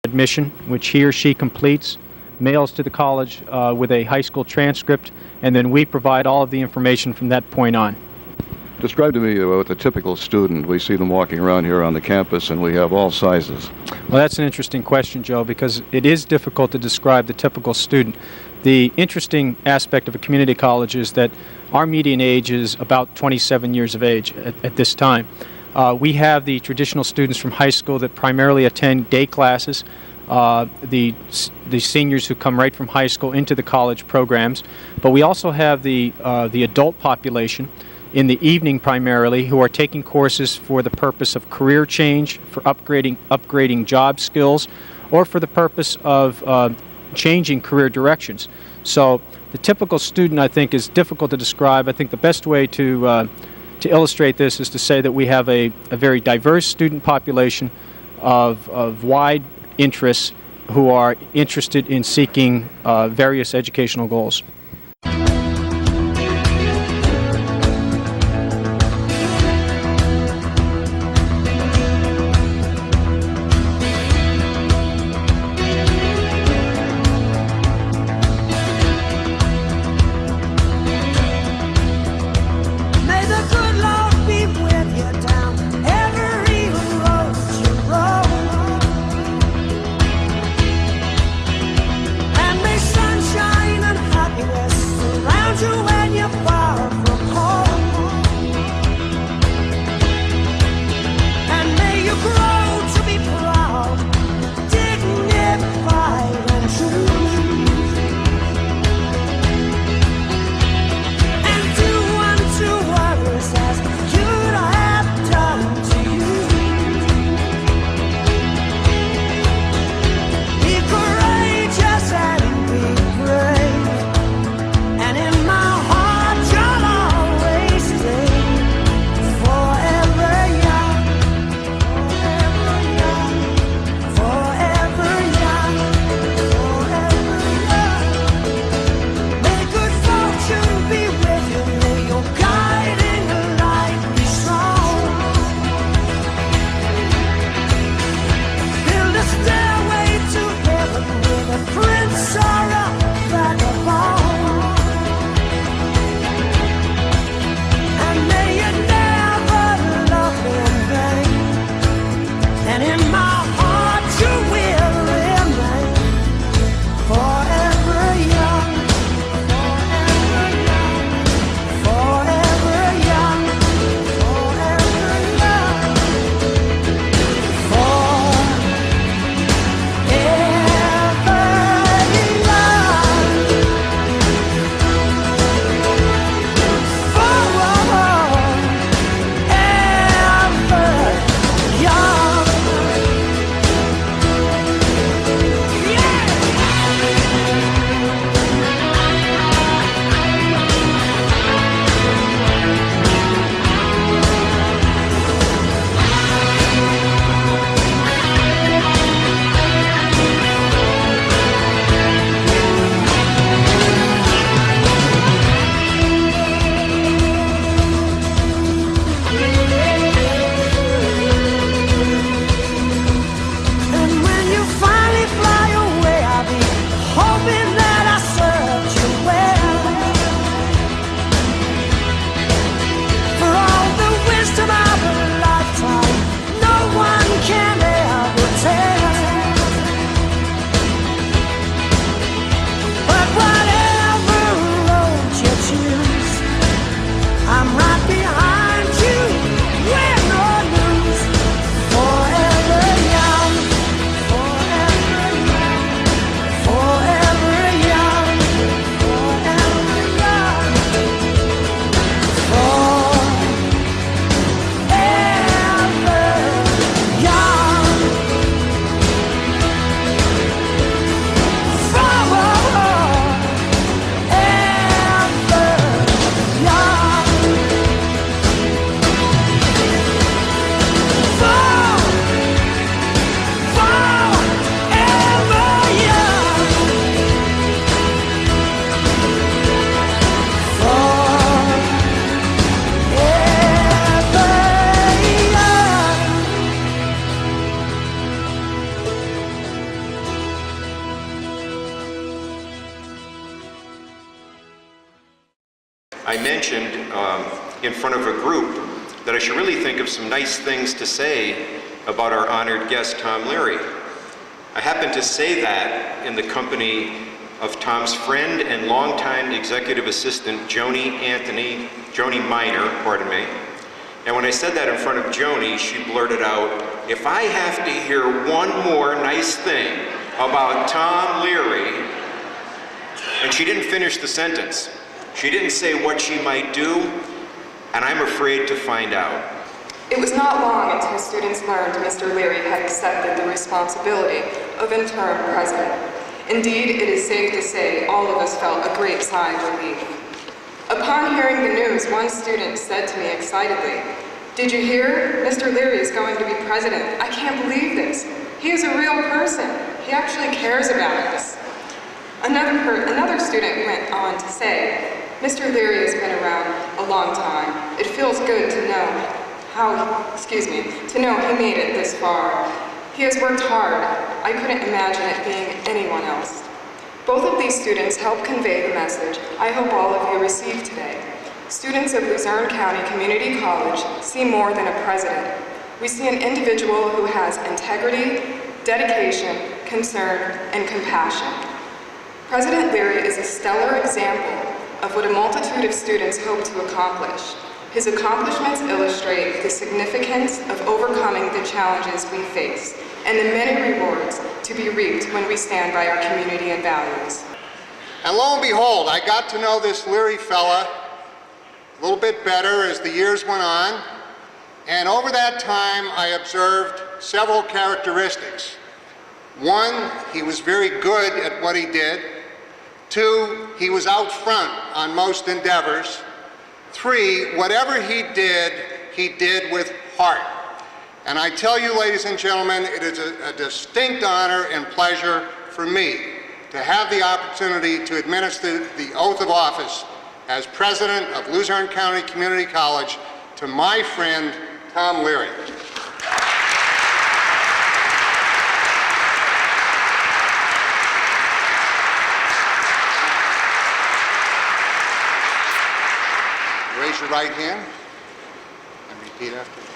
admission, which he or she completes, mails to the college with a high school transcript, and then we provide all of the information from that point on. Describe to me what the typical student. We see them walking around here on the campus, and we have all sizes. Well, that's an interesting question, Joe, because it is difficult to describe the typical student. The interesting aspect of a community college is that our median age is about 27 years of age at this time. We have the traditional students from high school that primarily attend day classes, the seniors who come right from high school into the college programs, but we also have the adult population in the evening primarily who are taking courses for the purpose of career change, for upgrading job skills, or for the purpose of changing career directions. So the typical student, I think, is difficult to describe. I think the best way to illustrate this is to say that we have a very diverse student population of wide interests who are interested in seeking various educational goals. Sunshine and happy I mentioned in front of a group that I should really think of some nice things to say about our honored guest, Tom Leary. I happened to say that in the company of Tom's friend and longtime executive assistant, Joni Miner, pardon me. And when I said that in front of Joni, she blurted out, "If I have to hear one more nice thing about Tom Leary," and she didn't finish the sentence. She didn't say what she might do, and I'm afraid to find out. It was not long until students learned Mr. Leary had accepted the responsibility of interim president. Indeed, it is safe to say all of us felt a great sigh of relief. Upon hearing the news, one student said to me excitedly, "Did you hear? Mr. Leary is going to be president. I can't believe this. He is a real person. He actually cares about us." Another student went on to say, "Mr. Leary has been around a long time. It feels good to know he made it this far. He has worked hard. I couldn't imagine it being anyone else." Both of these students helped convey the message I hope all of you received today. Students of Luzerne County Community College see more than a president. We see an individual who has integrity, dedication, concern, and compassion. President Leary is a stellar example of what a multitude of students hope to accomplish. His accomplishments illustrate the significance of overcoming the challenges we face and the many rewards to be reaped when we stand by our community and values. And lo and behold, I got to know this Leary fella a little bit better as the years went on, and over that time I observed several characteristics. One, he was very good at what he did. Two, he was out front on most endeavors. Three, whatever he did with heart. And I tell you, ladies and gentlemen, it is a distinct honor and pleasure for me to have the opportunity to administer the oath of office as president of Luzerne County Community College to my friend, Tom Leary. Raise your right hand and repeat after me.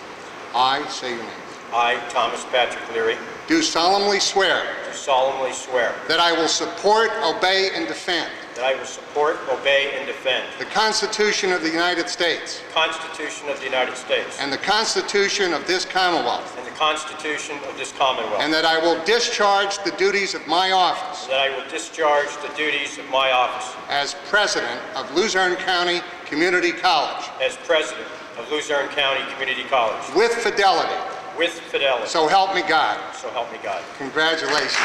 I say your name. I, Thomas Patrick Leary, Do solemnly swear do solemnly swear that I will support, obey, and defend that I will support, obey, and defend the Constitution of the United States the Constitution of the United States and the Constitution of this Commonwealth, and the Constitution of this Commonwealth, and that I will discharge the duties of my office that I will discharge the duties of my office as president of Luzerne County Community College as president of Luzerne County Community College with fidelity. with fidelity. So help me God. So help me God. Congratulations.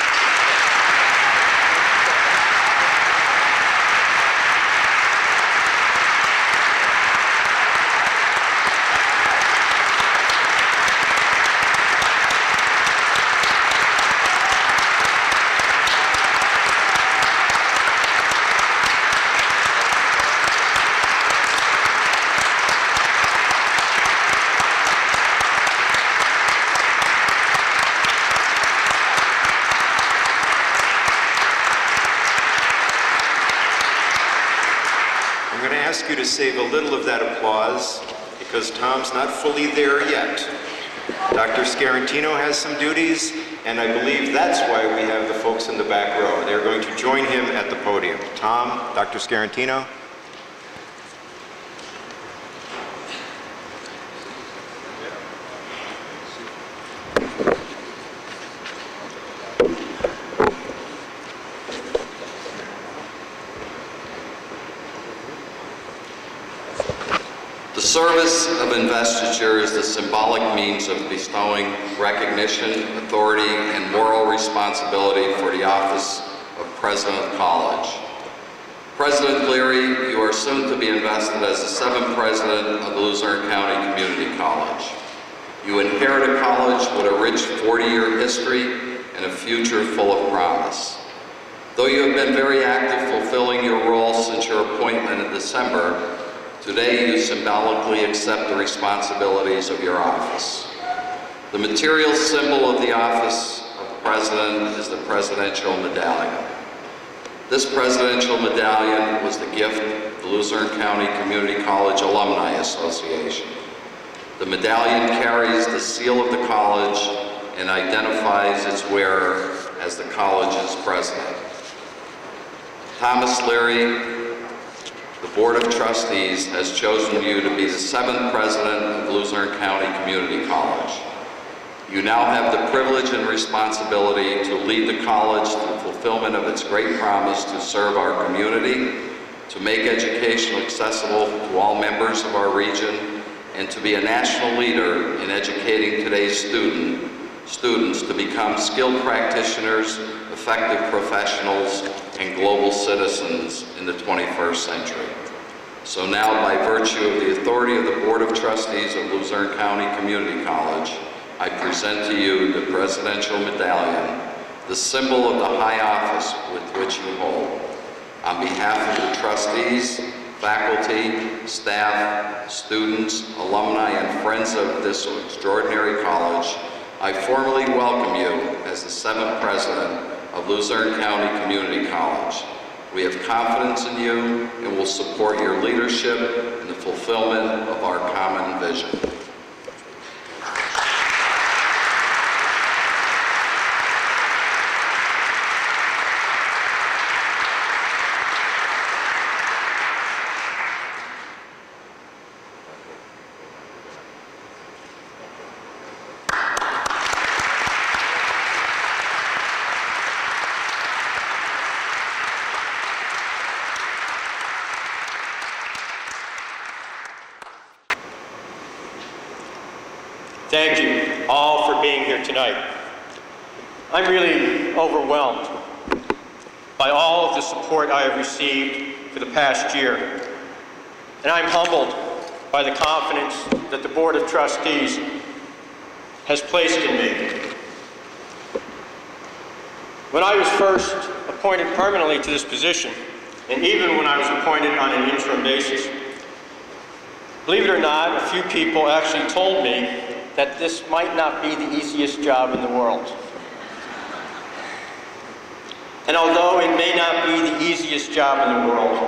I'm going to ask you to save a little of that applause because Tom's not fully there yet. Dr. Scarantino has some duties, and I believe that's why we have the folks in the back row. They're going to join him at the podium. Tom, Dr. Scarantino. The service of investiture is the symbolic means of bestowing recognition, authority, and moral responsibility for the office of President of College. President Leary, you are soon to be invested as the 7th President of the Luzerne County Community College. You inherit a college with a rich 40-year history and a future full of promise. Though you have been very active fulfilling your role since your appointment in December, today you symbolically accept the responsibilities of your office. The material symbol of the office of President is the Presidential Medallion. This presidential medallion was the gift of the Luzerne County Community College Alumni Association. The medallion carries the seal of the college and identifies its wearer as the college's president. Thomas Leary, the Board of Trustees has chosen you to be the 7th president of Luzerne County Community College. You now have the privilege and responsibility to lead the college to the fulfillment of its great promise to serve our community, to make education accessible to all members of our region, and to be a national leader in educating today's students to become skilled practitioners, effective professionals, and global citizens in the 21st century. So now, by virtue of the authority of the Board of Trustees of Luzerne County Community College, I present to you the Presidential Medallion, the symbol of the high office with which you hold. On behalf of the trustees, faculty, staff, students, alumni, and friends of this extraordinary college, I formally welcome you as the 7th president of Luzerne County Community College. We have confidence in you and will support your leadership in the fulfillment of our common vision. Thank you all for being here tonight. I'm really overwhelmed by all of the support I have received for the past year, and I'm humbled by the confidence that the Board of Trustees has placed in me. When I was first appointed permanently to this position, and even when I was appointed on an interim basis, believe it or not, a few people actually told me that this might not be the easiest job in the world. And although it may not be the easiest job in the world,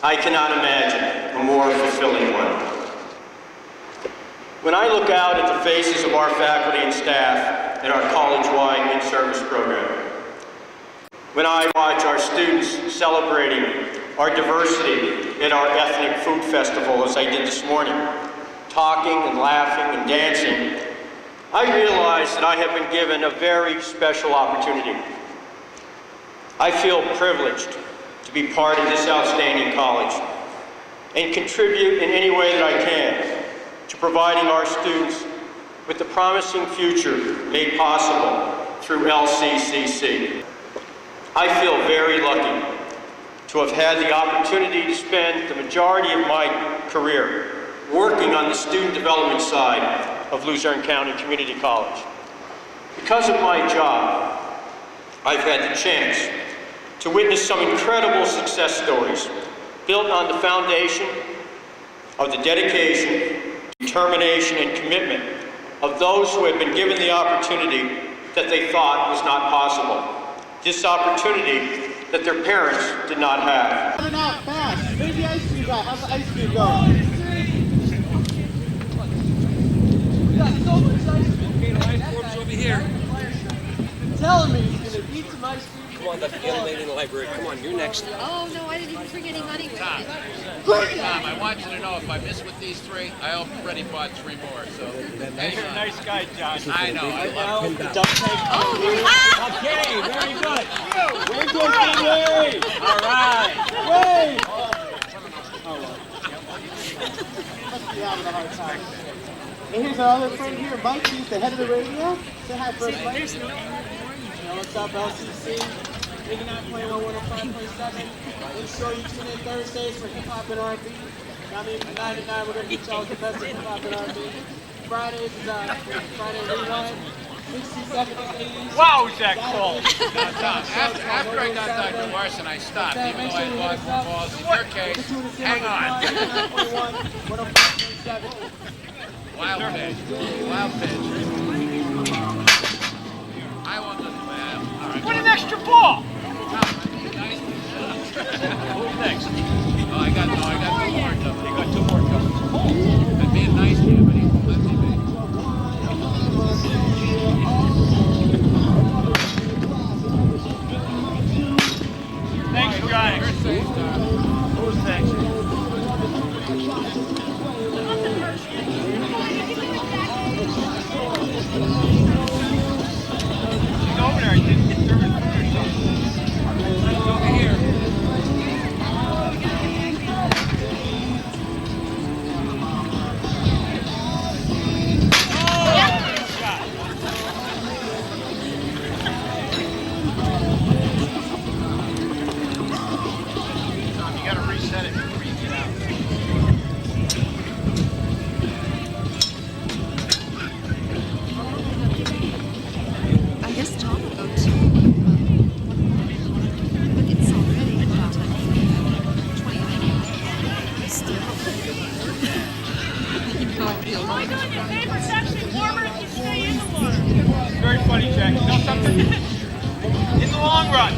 I cannot imagine a more fulfilling one. When I look out at the faces of our faculty and staff in our college-wide in-service program, when I watch our students celebrating our diversity at our ethnic food festival, as I did this morning, talking and laughing and dancing, I realize that I have been given a very special opportunity. I feel privileged to be part of this outstanding college and contribute in any way that I can to providing our students with the promising future made possible through LCCC. I feel very lucky to have had the opportunity to spend the majority of my career working on the student development side of Luzerne County Community College. Because of my job, I've had the chance to witness some incredible success stories built on the foundation of the dedication, determination, and commitment of those who had been given the opportunity that they thought was not possible. This opportunity that their parents did not have. Coming out fast. Where's the ice cream guy? How's the ice cream going? We got so much ice cream. Okay, the ice cream's over here. Telling me he's gonna eat some ice cream. Come on, that's the young lady in the library. Come on, you're next. Oh, no, I didn't even bring any money with Tom, me. Tom, I want you to know if I miss with these 3, I already bought 3 more. So, You're a nice guy, John. I know. I love it. Okay, very good. Very good, Larry. All right. Wait. Oh, must be having a hard time. And here's our other friend here, Mike. He's the head of the radio. Say hi first, Mike. There's no What's up, LCC? Hanging out playing on 105.7. Make sure you tune in Thursdays for hip hop and R&B. I mean, from 9 to 9, we're going to get y'all the best of hip hop and R&B. Fridays is Friday Rewind. 60s, 70s, 80s. Wow, is that cool? Now, Tom, after I got Dr. Larson, I stopped, even though I bought more balls. In your case, hang on. 105.7. Wild pitch. Wild pitch. I want this, man. All right. What an extra ball! Tom, nice. Who's next? Oh, I got two more coming. You got two more coming. I'm being nice to you, but he won't let me be. Thanks, guys. Who's next? She's over there. I think it's serving food or something. She's over here. You gotta reset it before you get out. I guess Tom will go too. But it's already about 20 minutes. Still. You know, I feel like your favorite's actually warmer if you stay in the water. Very funny, Jack. You know something? In the long run.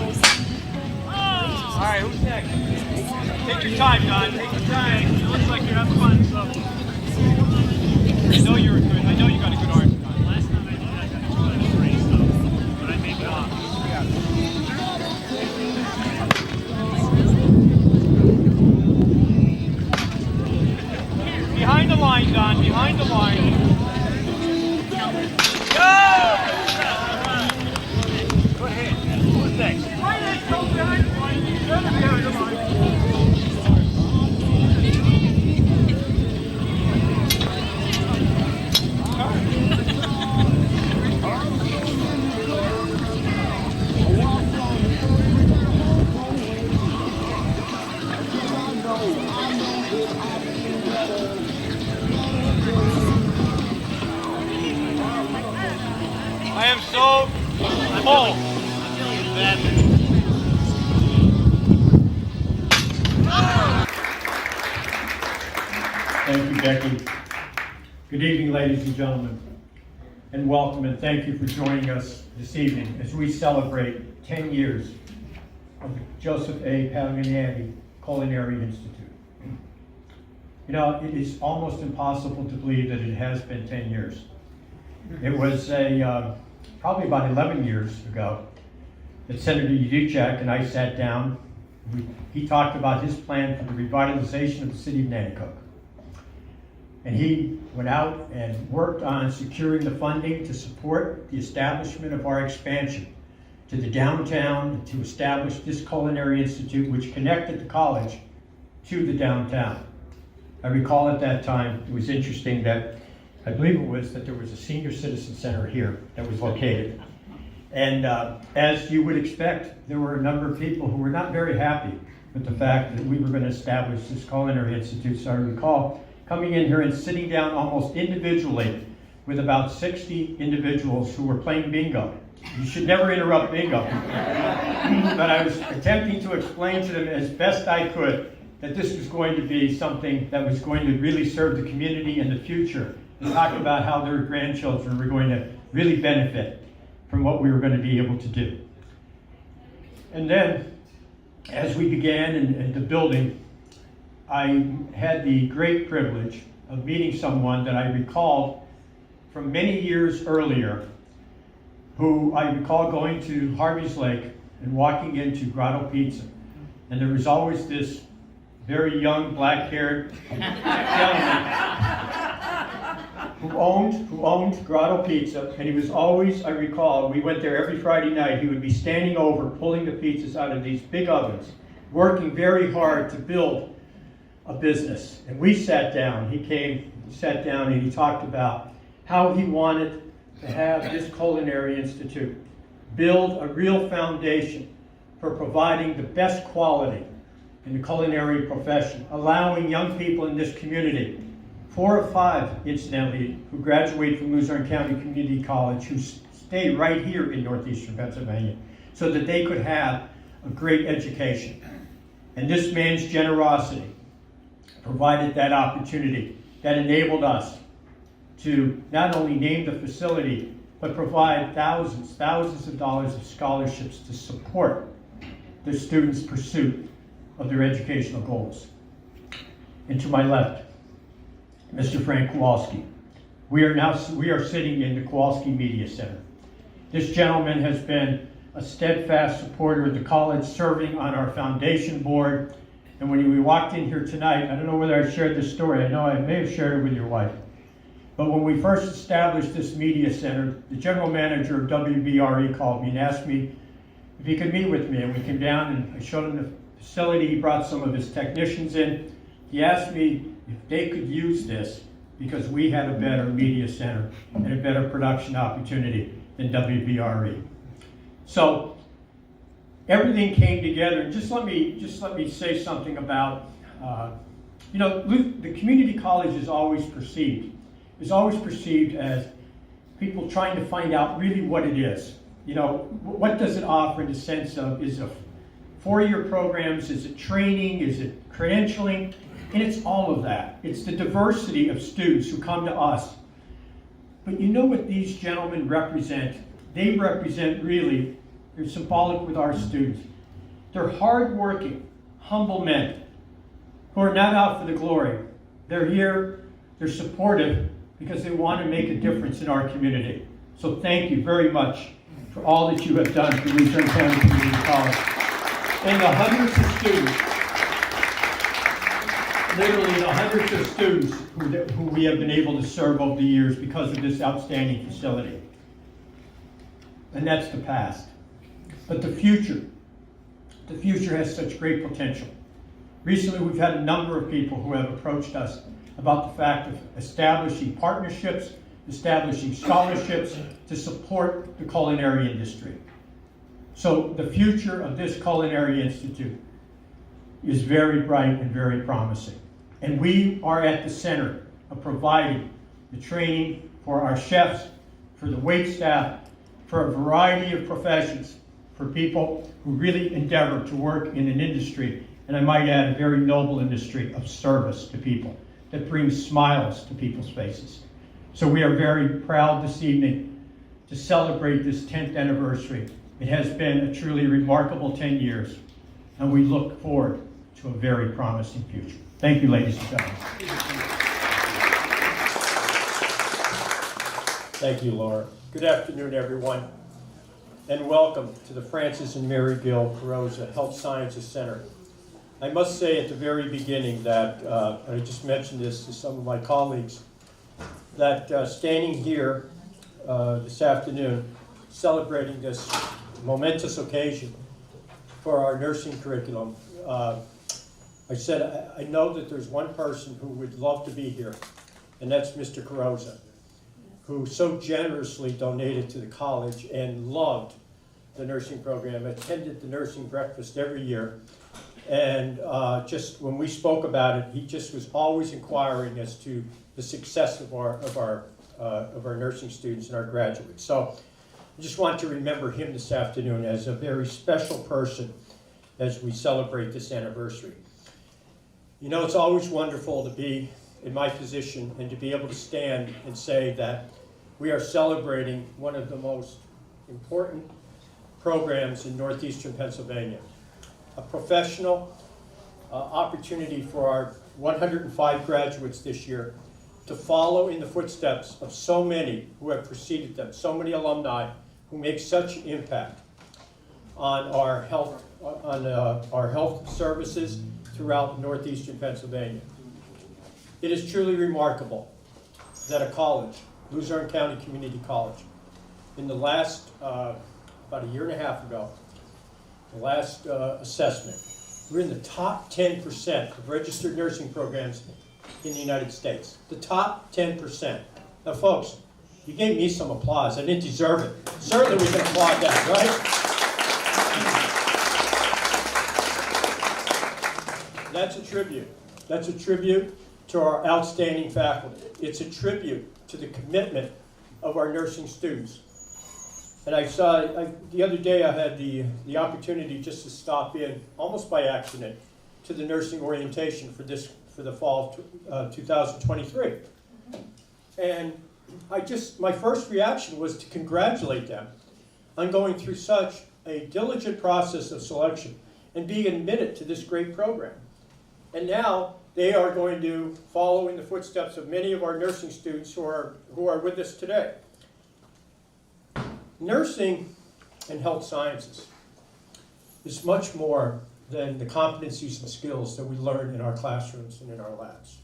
All right, who's next? Take your time, Don. Take your time. It looks like you're having fun, so. I know you're good. I know you got a good arm. Last time I did, I got 2 3, so, but I made it off. Behind the line, Don. Behind the line. Go! Good hit. Who's next? Right hand, go behind the line. Behind the line. I am so full. Thank you, Becky. Good evening, ladies and gentlemen, and welcome, and thank you for joining us this evening as we celebrate 10 years of the Joseph A. Paglianati Culinary Institute. You know, it is almost impossible to believe that it has been 10 years. It was probably about 11 years ago that Senator Yudichak and I sat down. He talked about his plan for the revitalization of the city of Nanticoke. And he went out and worked on securing the funding to support the establishment of our expansion to the downtown, to establish this culinary institute which connected the college to the downtown. I recall at that time, it was interesting that, I believe it was that there was a senior citizen center here that was located. And as you would expect, there were a number of people who were not very happy with the fact that we were going to establish this culinary institute. So I recall coming in here and sitting down almost individually with about 60 individuals who were playing bingo. You should never interrupt bingo. But I was attempting to explain to them as best I could that this was going to be something that was going to really serve the community in the future, and talk about how their grandchildren were going to really benefit from what we were going to be able to do. And then, as we began in the building, I had the great privilege of meeting someone that I recalled from many years earlier, who I recall going to Harvey's Lake and walking into Grotto Pizza. And there was always this very young, black-haired gentleman who owned Grotto Pizza, and he was always, I recall, we went there every Friday night, he would be standing over, pulling the pizzas out of these big ovens, working very hard to build a business. And we sat down, he sat down and he talked about how he wanted to have this culinary institute build a real foundation for providing the best quality in the culinary profession, allowing young people in this community, 4 or 5, incidentally, who graduate from Luzerne County Community College, who stay right here in northeastern Pennsylvania, so that they could have a great education. And this man's generosity provided that opportunity that enabled us to not only name the facility, but provide thousands of dollars of scholarships to support the students' pursuit of their educational goals. And to my left, Mr. Frank Kowalski. We are sitting in the Kowalski Media Center. This gentleman has been a steadfast supporter of the college, serving on our foundation board. And when we walked in here tonight, I don't know whether I shared this story. I know I may have shared it with your wife. But when we first established this media center, the general manager of WBRE called me and asked me if he could meet with me. And we came down and I showed him the facility. He brought some of his technicians in. He asked me if they could use this because we had a better media center and a better production opportunity than WBRE. So everything came together. And just let me say something about, the community college is always perceived as people trying to find out really what it is. What does it offer in the sense of, is it four-year programs, is it training, is it credentialing? And it's all of that. It's the diversity of students who come to us. But you know what these gentlemen represent? They represent really, they're symbolic with our students. They're hardworking, humble men who are not out for the glory. They're here, they're supportive because they want to make a difference in our community. So thank you very much for all that you have done for Luzerne County Community College. And the hundreds of students, literally the hundreds of students who we have been able to serve over the years because of this outstanding facility. And that's the past. But the future has such great potential. Recently, we've had a number of people who have approached us about the fact of establishing partnerships, establishing scholarships to support the culinary industry. So the future of this Culinary Institute is very bright and very promising. And we are at the center of providing the training for our chefs, for the wait staff, for a variety of professions, for people who really endeavor to work in an industry, and I might add, a very noble industry of service to people that brings smiles to people's faces. So we are very proud this evening to celebrate this 10th anniversary. It has been a truly remarkable 10 years, and we look forward to a very promising future. Thank you, ladies and gentlemen. Thank you, Laura. Good afternoon, everyone, and welcome to the Francis and Mary Gill Carosa Health Sciences Center. I must say at the very beginning that, I just mentioned this to some of my colleagues, that standing here this afternoon, celebrating this momentous occasion for our nursing curriculum, I said, I know that there's one person who would love to be here, and that's Mr. Carosa, who so generously donated to the college and loved the nursing program, attended the nursing breakfast every year, and just when we spoke about it, he just was always inquiring as to the success of our nursing students and our graduates. So I just want to remember him this afternoon as a very special person as we celebrate this anniversary. You know, it's always wonderful to be in my position and to be able to stand and say that we are celebrating one of the most important programs in northeastern Pennsylvania. A professional opportunity for our 105 graduates this year to follow in the footsteps of so many who have preceded them, so many alumni who make such an impact on our health services throughout northeastern Pennsylvania. It is truly remarkable that a college, Luzerne County Community College, in the last, about a year and a half ago, the last assessment, we're in the top 10% of registered nursing programs in the United States. The top 10%. Now folks, you gave me some applause. I didn't deserve it. Certainly we can applaud that, right? That's a tribute. That's a tribute to our outstanding faculty. It's a tribute to the commitment of our nursing students. And the other day I had the opportunity just to stop in, almost by accident, to the nursing orientation for the fall of 2023. And my first reaction was to congratulate them on going through such a diligent process of selection and being admitted to this great program. And now they are going to follow in the footsteps of many of our nursing students who are with us today. Nursing and health sciences is much more than the competencies and skills that we learn in our classrooms and in our labs.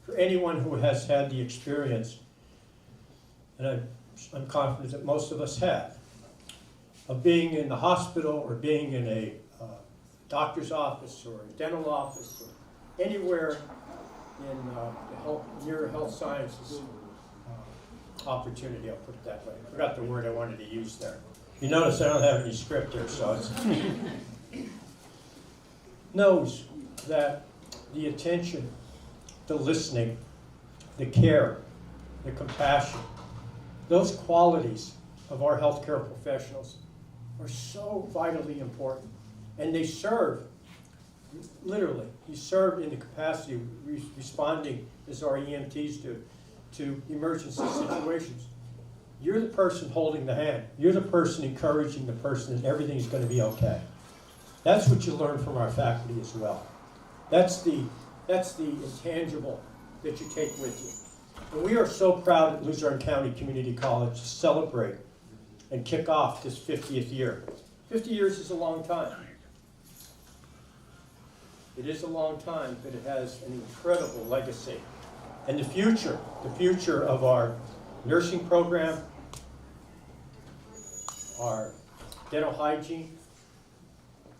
For anyone who has had the experience, and I'm confident that most of us have, of being in the hospital or being in a doctor's office or a dental office or anywhere in near health sciences opportunity, I'll put it that way. I forgot the word I wanted to use there. You notice I don't have any script here, so it's knows that the attention, the listening, the care, the compassion, those qualities of our healthcare professionals are so vitally important. And they serve, literally, he served in the capacity of responding, as our EMTs do, to emergency situations. You're the person holding the hand. You're the person encouraging the person that everything's going to be okay. That's what you learn from our faculty as well. That's the intangible that you take with you. And we are so proud at Luzerne County Community College to celebrate and kick off this 50th year. 50 years is a long time. It is a long time, but it has an incredible legacy. And the future of our nursing program, our dental hygiene,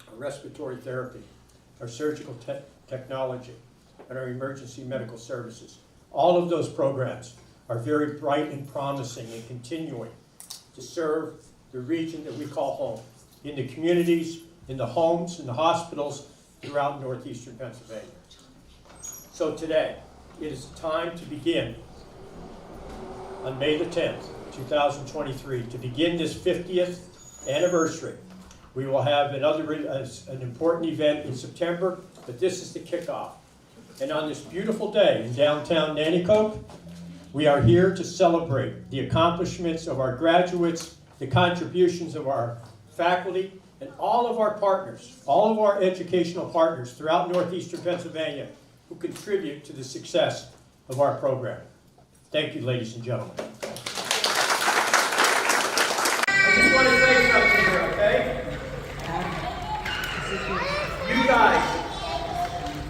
our respiratory therapy, our surgical technology, and our emergency medical services. All of those programs are very bright and promising and continuing to serve the region that we call home, in the communities, in the homes, in the hospitals throughout northeastern Pennsylvania. So today, it is time to begin on May the 10th, 2023, to begin this 50th anniversary. We will have an important event in September, but this is the kickoff. And on this beautiful day in downtown Nanticoke, we are here to celebrate the accomplishments of our graduates, the contributions of our faculty, and all of our partners, all of our educational partners throughout northeastern Pennsylvania who contribute to the success of our program. Thank you, ladies and gentlemen. I just want to say something here, okay?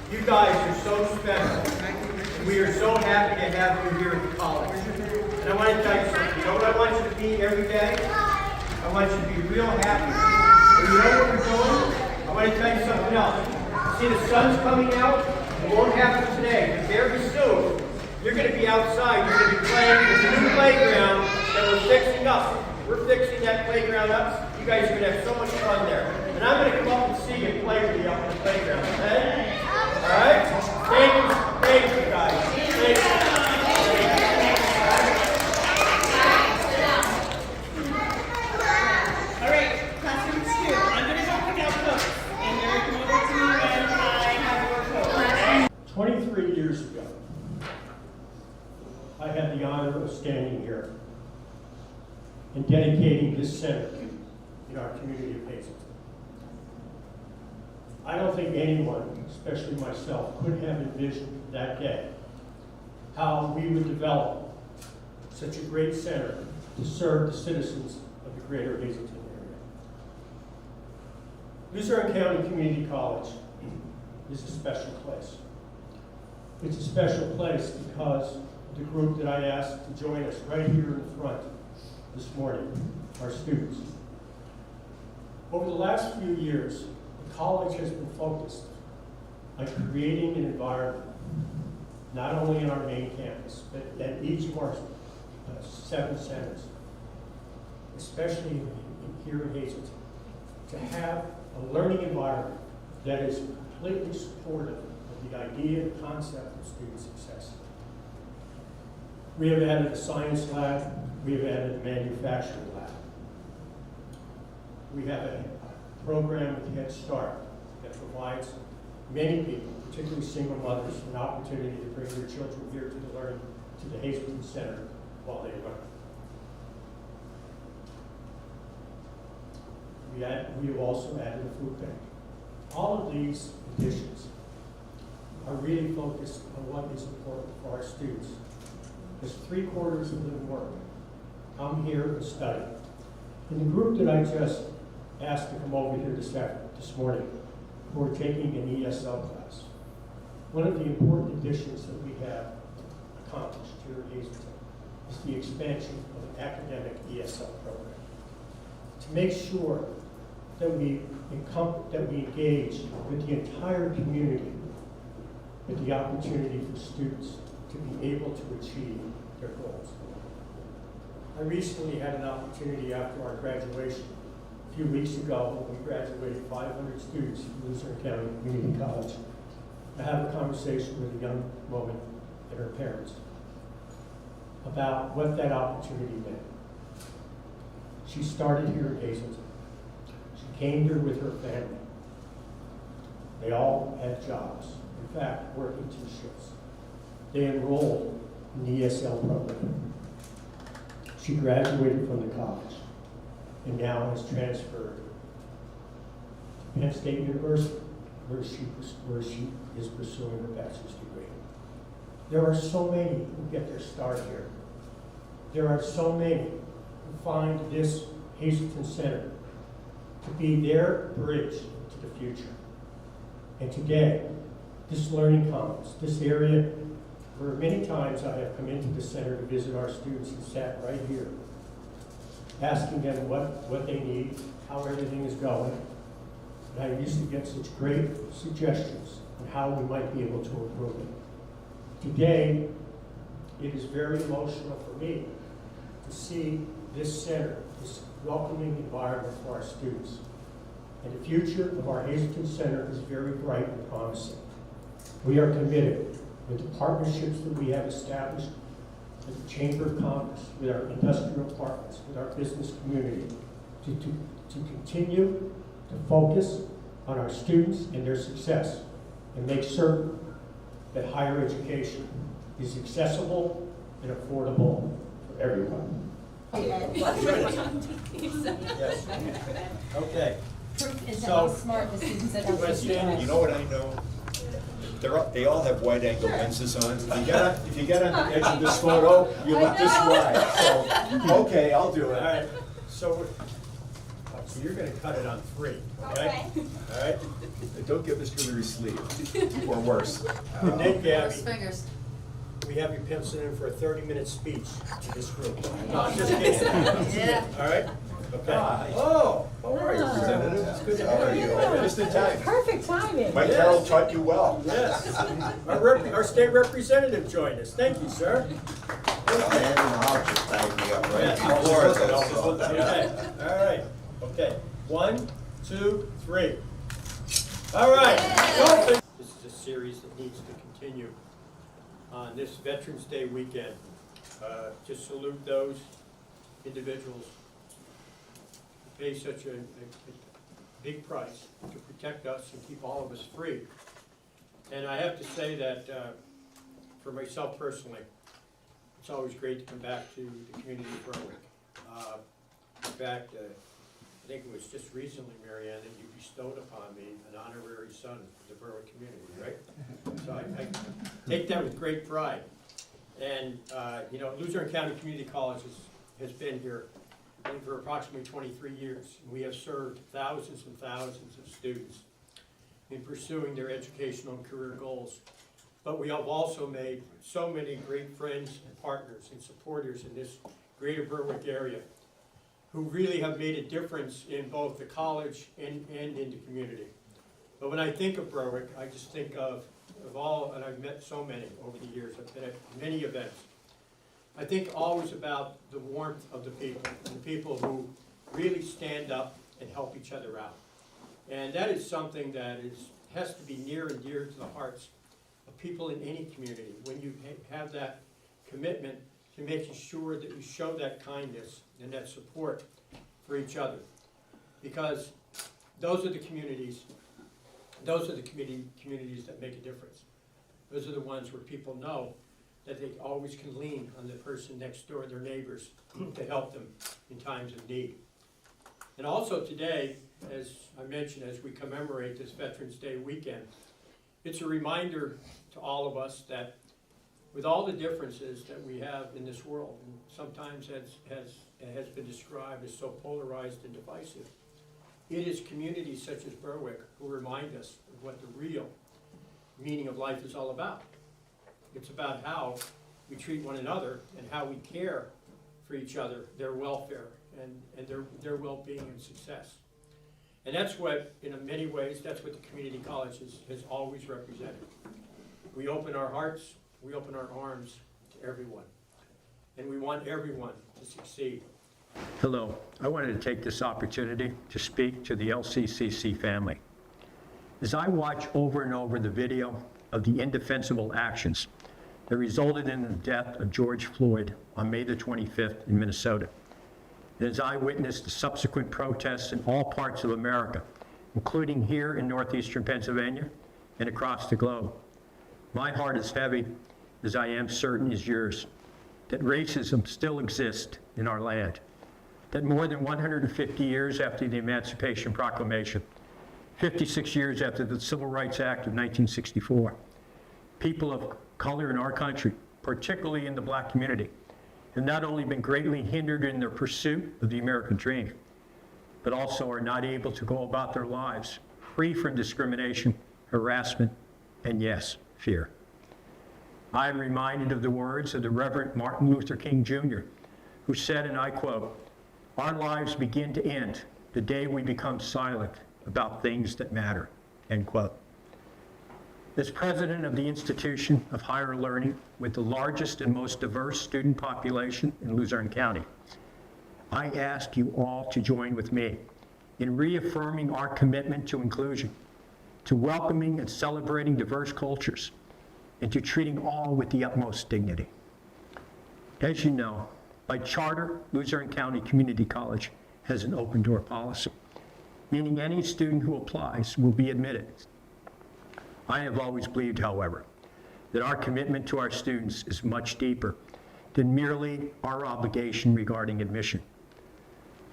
You guys are so special. We are so happy to have you here at the college. And I want to tell you something. You know what I want you to be every day? I want you to be real happy. And you know what we're doing? I want to tell you something else. See, the sun's coming out. It won't happen today, but very soon, you're going to be outside. You're going to be playing with a new playground that we're fixing up. We're fixing that playground up. You guys are going to have so much fun there. And I'm going to come up and see you and play with you up on the playground, okay? All right? Thank you guys. Thank you. All right, classroom 2. I'm going to go pick out coats, and you're going to come over to me when I have your coat. 23 years ago, I had the honor of standing here and dedicating this center in our community of Hazleton. I don't think anyone, especially myself, could have envisioned that day how we would develop such a great center to serve the citizens of the greater Hazleton area. Luzerne County Community College is a special place. It's a special place because of the group that I asked to join us right here in the front this morning, our students. Over the last few years, the college has been focused on creating an environment, not only in our main campus, but at each of our 7 centers, especially here in Hazleton, to have a learning environment that is completely supportive of the idea and concept of student success. We have added a science lab, we have added a manufacturing lab. We have a program with Head Start that provides many people, particularly single mothers, an opportunity to bring their children here to the Hazleton Center while they learn. We have also added a food bank. All of these additions are really focused on what is important for our students. Because 3/4 of them work. I'm here to study. In the group that I just asked to come over here this morning, who are taking an ESL class, one of the important additions that we have accomplished here at Hazleton is the expansion of an academic ESL program. To make sure that we engage with the entire community with the opportunity for students to be able to achieve their goals. I recently had an opportunity after our graduation, a few weeks ago, when we graduated 500 students from Luzerne County Community College, to have a conversation with a young woman and her parents about what that opportunity meant. She started here in Hazleton. She came here with her family. They all had jobs, in fact, working 2 shifts. They enrolled in the ESL program. She graduated from the college and now has transferred to Penn State University, where she is pursuing her bachelor's degree. There are so many who get their start here. There are so many who find this Hazleton Center to be their bridge to the future. And today, this Learning Commons, this area where many times I have come into the center to visit our students and sat right here, asking them what they need, how everything is going. And I used to get such great suggestions on how we might be able to improve it. Today, it is very emotional for me to see this center, this welcoming environment for our students. And the future of our Hazleton Center is very bright and promising. We are committed with the partnerships that we have established with the Chamber of Commerce, with our industrial partners, with our business community, to continue to focus on our students and their success and make certain that higher education is accessible and affordable for everyone. Yes. Okay. Proof is So, how smart the students at LSU. You know what I know? They all have wide-angle lenses on. If you get on the edge of this photo, you let this slide. So, okay, I'll do it. All right. So you're going to cut it on 3, okay? All right. Don't give Mr. Leary sleep, or worse. And then, Gabby, Fingers. we have you penciled in for a 30-minute speech to this group. No, I'm just kidding. Yeah. All right? Okay. Hi. Oh, how are you, Oh. Representative? It's good to How are have you? you. Just in time. Perfect timing. My Carol taught you well. Yes. Our state representative joined us. Thank you, sir. Yes. Okay. All right. Okay. 1, 2, 3. All right. This is a series that needs to continue on this Veterans Day weekend. Just salute those individuals who pay such a big price to protect us and keep all of us free. And I have to say that for myself personally, it's always great to come back to the community of Berwick. In fact, I think it was just recently, Mary Ann, that you bestowed upon me an honorary son for the Berwick community, right? So I take that with great pride. And, you know, Luzerne County Community College has been here for approximately 23 years. We have served thousands and thousands of students in pursuing their educational and career goals. But we have also made so many great friends and partners and supporters in this greater Berwick area who really have made a difference in both the college and in the community. But when I think of Berwick, I just think of all, and I've met so many over the years, I've been at many events. I think always about the warmth of the people, and the people who really stand up and help each other out. And that is something that has to be near and dear to the hearts of people in any community, when you have that commitment to making sure that you show that kindness and that support for each other. Because those are the communities, communities that make a difference. Those are the ones where people know that they always can lean on the person next door, their neighbors, to help them in times of need. And also today, as I mentioned, as we commemorate this Veterans Day weekend, it's a reminder to all of us that with all the differences that we have in this world, and sometimes has been described as so polarized and divisive, it is communities such as Berwick who remind us of what the real meaning of life is all about. It's about how we treat one another and how we care for each other, their welfare, and their well-being and success. And that's what, in many ways, that's what the community college has always represented. We open our hearts, we open our arms to everyone, and we want everyone to succeed. Hello, I wanted to take this opportunity to speak to the LCCC family. As I watch over and over the video of the indefensible actions that resulted in the death of George Floyd on May the 25th in Minnesota, and as I witnessed the subsequent protests in all parts of America, including here in northeastern Pennsylvania and across the globe, my heart is heavy, as I am certain is yours, that racism still exists in our land, that more than 150 years after the Emancipation Proclamation, 56 years after the Civil Rights Act of 1964, people of color in our country, particularly in the black community, have not only been greatly hindered in their pursuit of the American dream, but also are not able to go about their lives free from discrimination, harassment, and yes, fear. I am reminded of the words of the Reverend Martin Luther King Jr., who said, and I quote, "Our lives begin to end the day we become silent about things that matter," end quote. As president of the institution of higher learning with the largest and most diverse student population in Luzerne County, I ask you all to join with me in reaffirming our commitment to inclusion, to welcoming and celebrating diverse cultures, and to treating all with the utmost dignity. As you know, by charter, Luzerne County Community College has an open door policy, meaning any student who applies will be admitted. I have always believed, however, that our commitment to our students is much deeper than merely our obligation regarding admission.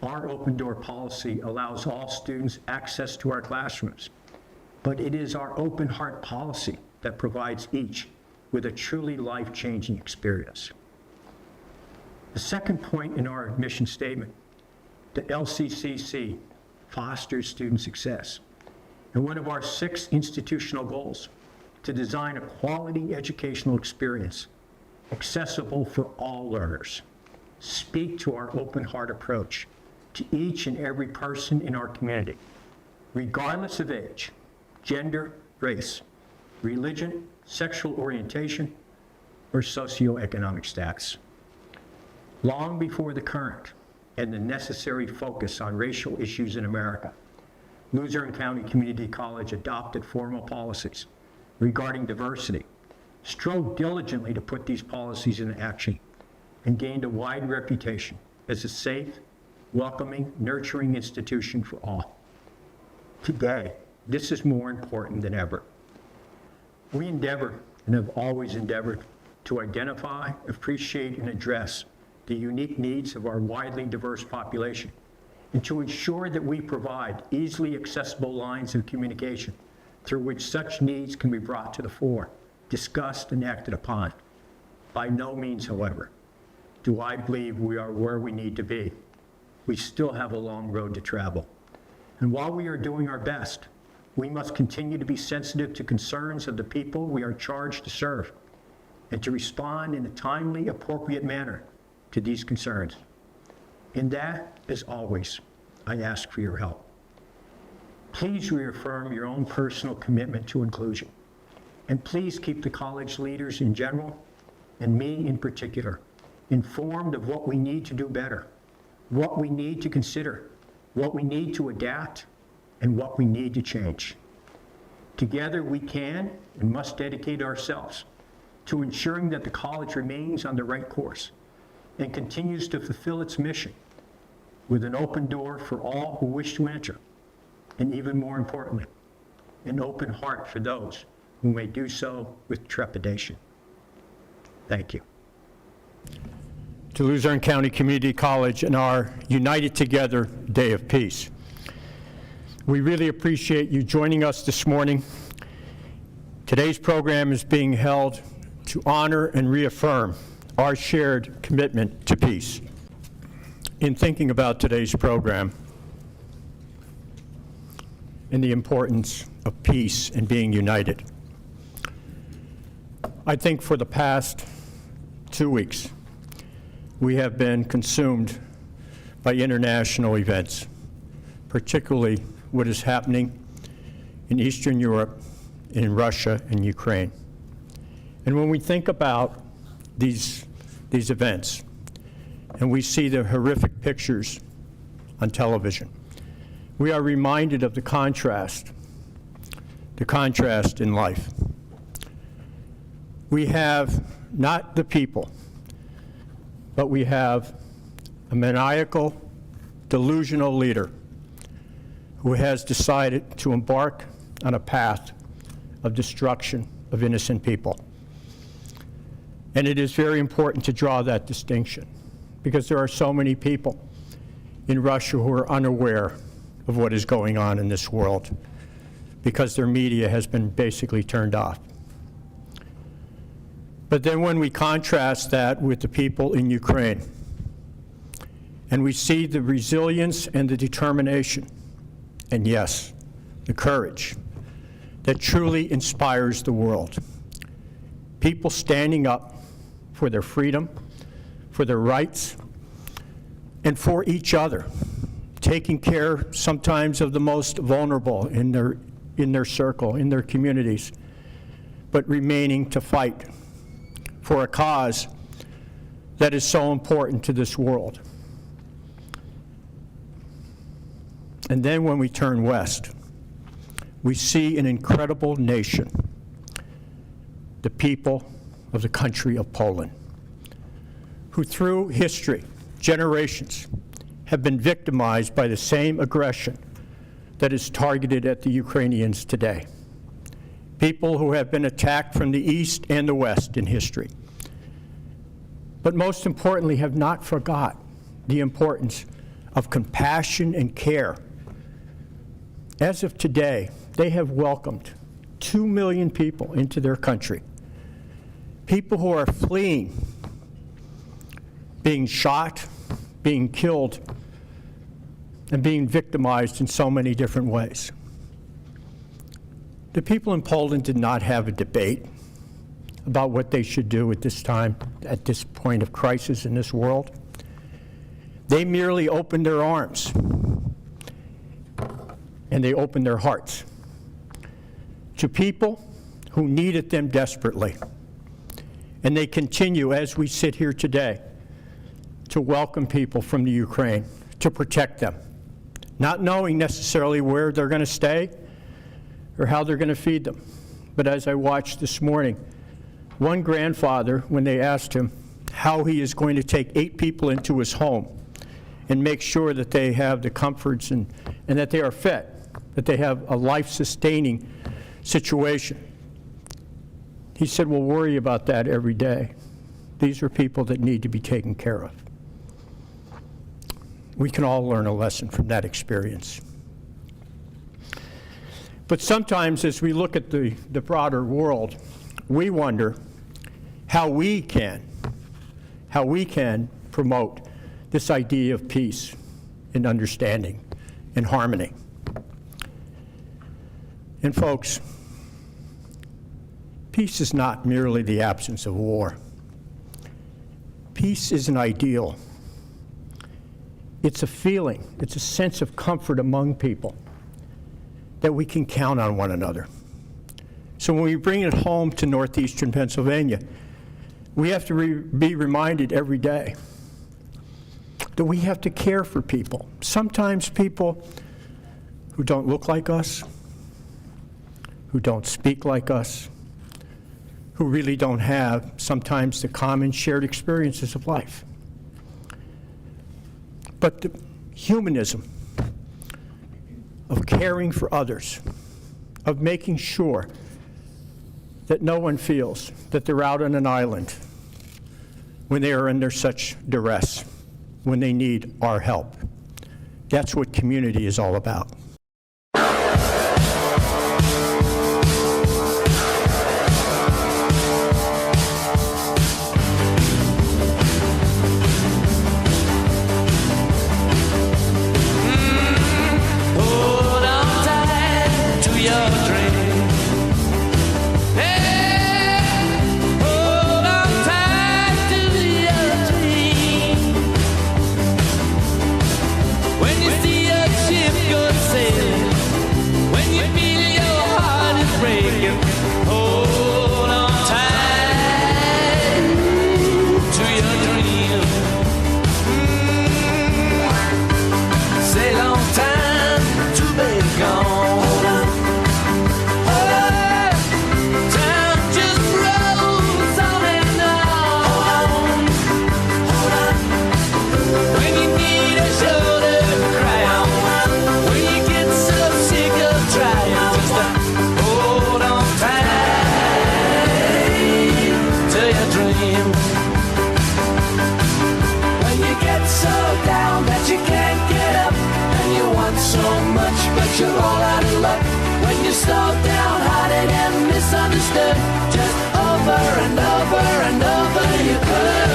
Our open door policy allows all students access to our classrooms, but it is our open heart policy that provides each with a truly life-changing experience. The second point in our mission statement, the LCCC fosters student success. And one of our 6 institutional goals, to design a quality educational experience accessible for all learners, speak to our open heart approach to each and every person in our community, regardless of age, gender, race, religion, sexual orientation, or socioeconomic status. Long before the current and the necessary focus on racial issues in America, Luzerne County Community College adopted formal policies regarding diversity, strove diligently to put these policies into action, and gained a wide reputation as a safe, welcoming, nurturing institution for all. Today, this is more important than ever. We endeavor, and have always endeavored, to identify, appreciate, and address the unique needs of our widely diverse population, and to ensure that we provide easily accessible lines of communication through which such needs can be brought to the fore, discussed, and acted upon. By no means, however, do I believe we are where we need to be. We still have a long road to travel. And while we are doing our best, we must continue to be sensitive to concerns of the people we are charged to serve, and to respond in a timely, appropriate manner to these concerns. In that, as always, I ask for your help. Please reaffirm your own personal commitment to inclusion, and please keep the college leaders in general, and me in particular, informed of what we need to do better, what we need to consider, what we need to adapt, and what we need to change. Together we can and must dedicate ourselves to ensuring that the college remains on the right course and continues to fulfill its mission with an open door for all who wish to enter, and even more importantly, an open heart for those who may do so with trepidation. Thank you. to Luzerne County Community College and our United Together Day of Peace. We really appreciate you joining us this morning. Today's program is being held to honor and reaffirm our shared commitment to peace. In thinking about today's program and the importance of peace and being united, I think for the past 2 weeks, we have been consumed by international events, particularly what is happening in Eastern Europe, in Russia and Ukraine. And when we think about these events, and we see the horrific pictures on television, we are reminded of the contrast in life. We have not the people, but we have a maniacal, delusional leader who has decided to embark on a path of destruction of innocent people. And it is very important to draw that distinction, because there are so many people in Russia who are unaware of what is going on in this world, because their media has been basically turned off. But then when we contrast that with the people in Ukraine, and we see the resilience and the determination, and yes, the courage that truly inspires the world. People standing up for their freedom, for their rights, and for each other, taking care sometimes of the most vulnerable in their circle, in their communities, but remaining to fight for a cause that is so important to this world. And then when we turn west, we see an incredible nation, the people of the country of Poland, who through history, generations, have been victimized by the same aggression that is targeted at the Ukrainians today. People who have been attacked from the east and the west in history, but most importantly have not forgot the importance of compassion and care. As of today, they have welcomed 2 million people into their country. People who are fleeing, being shot, being killed, and being victimized in so many different ways. The people in Poland did not have a debate about what they should do at this time, at this point of crisis in this world. They merely opened their arms and they opened their hearts to people who needed them desperately. And they continue, as we sit here today, to welcome people from the Ukraine, to protect them, not knowing necessarily where they're going to stay or how they're going to feed them. But as I watched this morning, one grandfather, when they asked him how he is going to take 8 people into his home and make sure that they have the comforts and that they are fed, that they have a life-sustaining situation, he said, we'll worry about that every day. These are people that need to be taken care of. We can all learn a lesson from that experience. But sometimes as we look at the broader world, we wonder how we can promote this idea of peace and understanding and harmony. And folks, peace is not merely the absence of war. Peace is an ideal. It's a feeling, it's a sense of comfort among people that we can count on one another. So when we bring it home to northeastern Pennsylvania, we have to be reminded every day that we have to care for people. Sometimes people who don't look like us, who don't speak like us, who really don't have sometimes the common shared experiences of life. But the humanism of caring for others, of making sure that no one feels that they're out on an island, when they are under such duress, when they need our help. That's what community is all about. You're all out of luck when you're slowed down, hearted and misunderstood. Just over and over and over you could.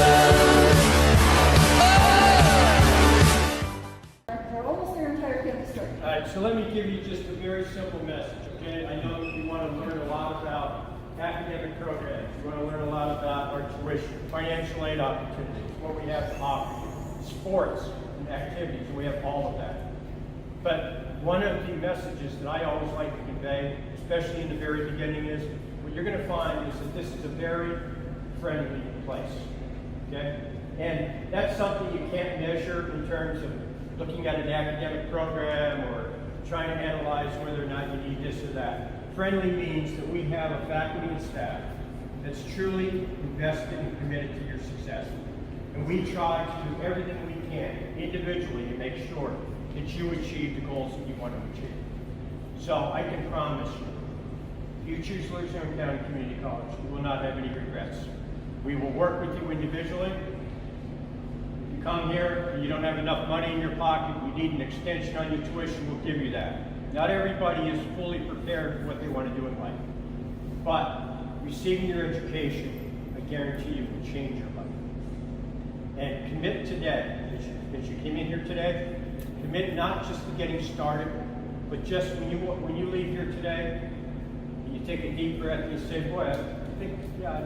They're almost their entire campus story. All right, so let me give you just a very simple message, okay? I know you want to learn a lot about academic programs. You want to learn a lot about our tuition, financial aid opportunities, what we have to offer you, sports and activities, and we have all of that. But one of the messages that I always like to convey, especially in the very beginning, is what you're going to find is that this is a very friendly place, okay? And that's something you can't measure in terms of looking at an academic program or trying to analyze whether or not you need this or that. Friendly means that we have a faculty and staff that's truly invested and committed to your success. And we try to do everything we can individually to make sure that you achieve the goals that you want to achieve. So I can promise you, if you choose Leary County Community College, you will not have any regrets. We will work with you individually. If you come here and you don't have enough money in your pocket, you need an extension on your tuition, we'll give you that. Not everybody is fully prepared for what they want to do in life. But receiving your education, I guarantee you, will change your life. And commit today, as you came in here today, commit not just to getting started, but just when you leave here today, and you take a deep breath and you say, boy, I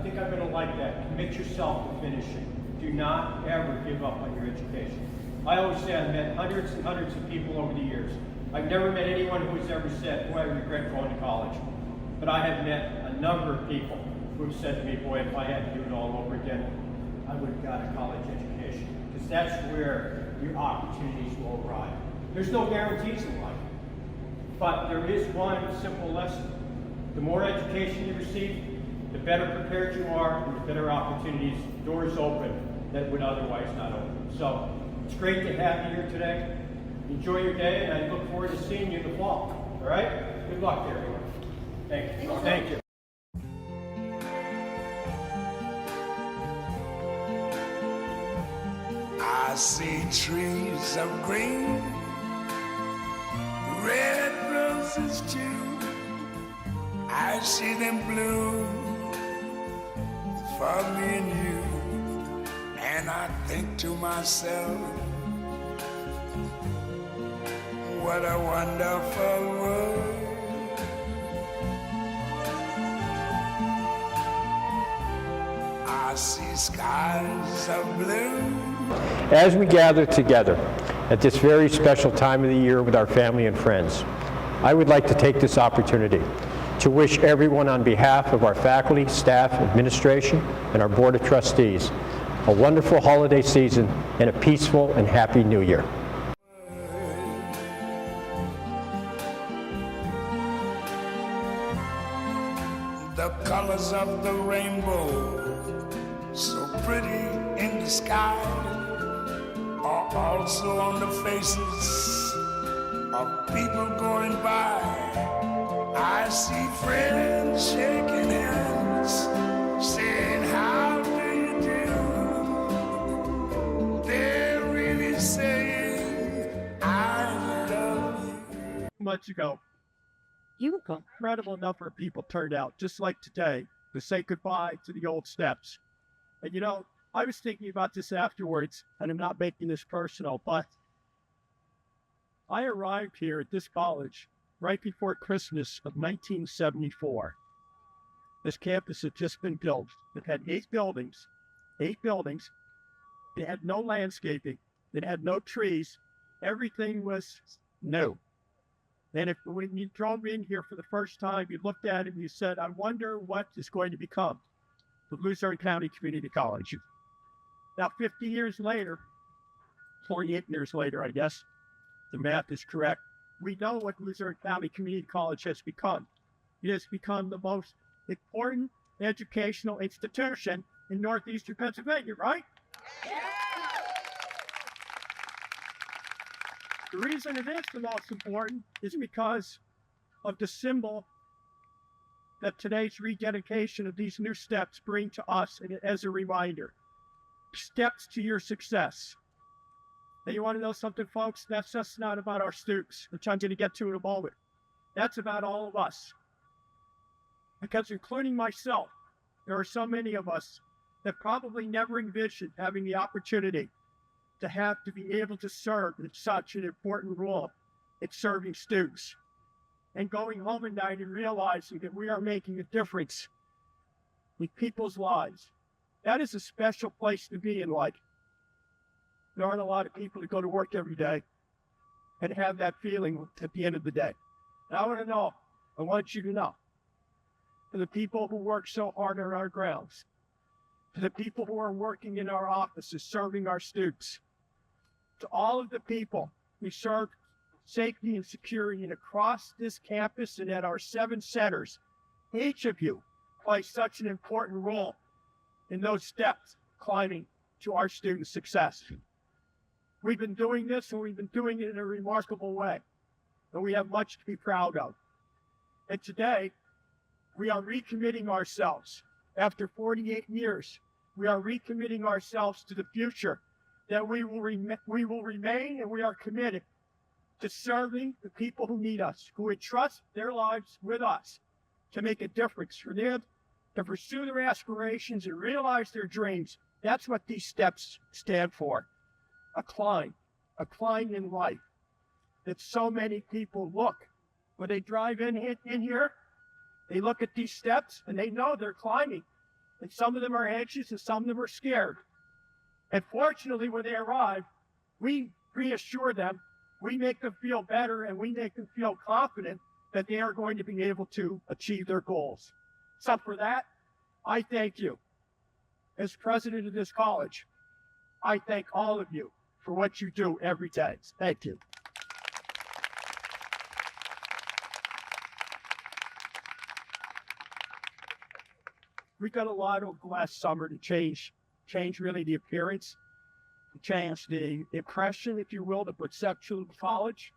think I'm going to like that. Commit yourself to finishing. Do not ever give up on your education. I always say I've met hundreds and hundreds of people over the years. I've never met anyone who has ever said, boy, I regret going to college. But I have met a number of people who have said to me, boy, if I had to do it all over again, I would have got a college education. Because that's where your opportunities will arrive. There's no guarantees in life, but there is one simple lesson. The more education you receive, the better prepared you are, and the better opportunities, doors open that would otherwise not open. So it's great to have you here today. Enjoy your day, and I look forward to seeing you in the fall. All right? Good luck to everyone. Thank you. Thank you. I see trees of green, red roses too. I see them bloom for me and you. And I think to myself, what a wonderful world. I see skies of blue. As we gather together at this very special time of the year with our family and friends, I would like to take this opportunity to wish everyone on behalf of our faculty, staff, administration, and our Board of Trustees a wonderful holiday season and a peaceful and happy New Year. The colors of the rainbow, so pretty in the sky, are also on the faces of people going by. I see friends shaking hands, saying, how do you do? months ago, an incredible number of people turned out, just like today, to say goodbye to the old steps. And you know, I was thinking about this afterwards, and I'm not making this personal, but I arrived here at this college right before Christmas of 1974. This campus had just been built. It had 8 buildings. It had no landscaping. It had no trees. Everything was new. And when you drove in here for the first time, you looked at it and you said, I wonder what is going to become of Luzerne County Community College. Now, 50 years later, 48 years later, I guess, the math is correct, we know what Luzerne County Community College has become. It has become the most important educational institution in northeastern Pennsylvania, right? The reason it is the most important is because of the symbol that today's rededication of these new steps bring to us as a reminder. Steps to your success. Now, you want to know something, folks? That's just not about our students, which I'm going to get to in a moment. That's about all of us. Because including myself, there are so many of us that probably never envisioned having the opportunity to be able to serve in such an important role in serving students. And going home at night and realizing that we are making a difference in people's lives. That is a special place to be in life. There aren't a lot of people that go to work every day and have that feeling at the end of the day. And I want you to know, for the people who work so hard on our grounds, for the people who are working in our offices, serving our students, to all of the people who serve safety and security and across this campus and at our 7 centers, each of you plays such an important role in those steps climbing to our student success. We've been doing this, and we've been doing it in a remarkable way, and we have much to be proud of. And today, we are recommitting ourselves. After 48 years, we are recommitting ourselves to the future, that we will remain and we are committed to serving the people who need us, who entrust their lives with us to make a difference for them, to pursue their aspirations and realize their dreams. That's what these steps stand for. A climb in life that so many people look. When they drive in here, they look at these steps and they know they're climbing. And some of them are anxious and some of them are scared. And fortunately, when they arrive, we reassure them, we make them feel better, and we make them feel confident that they are going to be able to achieve their goals. So for that, I thank you. As president of this college, I thank all of you for what you do every day. Thank you. We got a lot over the last summer to change really the appearance, to change the impression, if you will, the perception of college.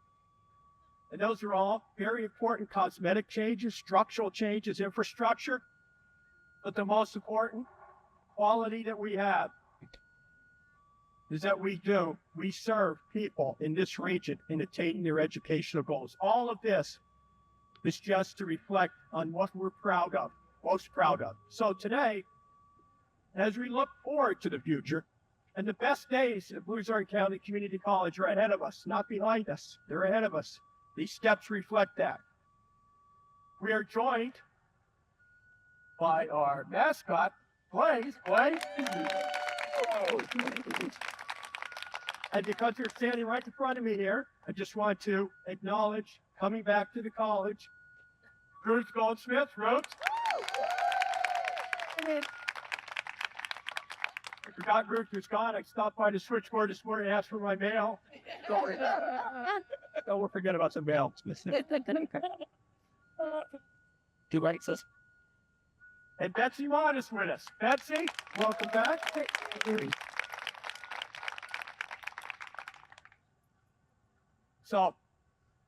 And those are all very important cosmetic changes, structural changes, infrastructure. But the most important quality that we have is that we serve people in this region in attaining their educational goals. All of this is just to reflect on what we're proud of, most proud of. So today, as we look forward to the future, and the best days of Luzerne County Community College are ahead of us, not behind us. They're ahead of us. These steps reflect that. We are joined by our mascot, Blaze. And because you're standing right in front of me here, I just want to acknowledge, coming back to the college, Ruth Goldsmith. Ruth. I forgot Ruth was gone. I stopped by the switchboard this morning and asked for my mail. Don't forget about the mail. Two likes us. And Betsy Mott is with us. Betsy, welcome back. So,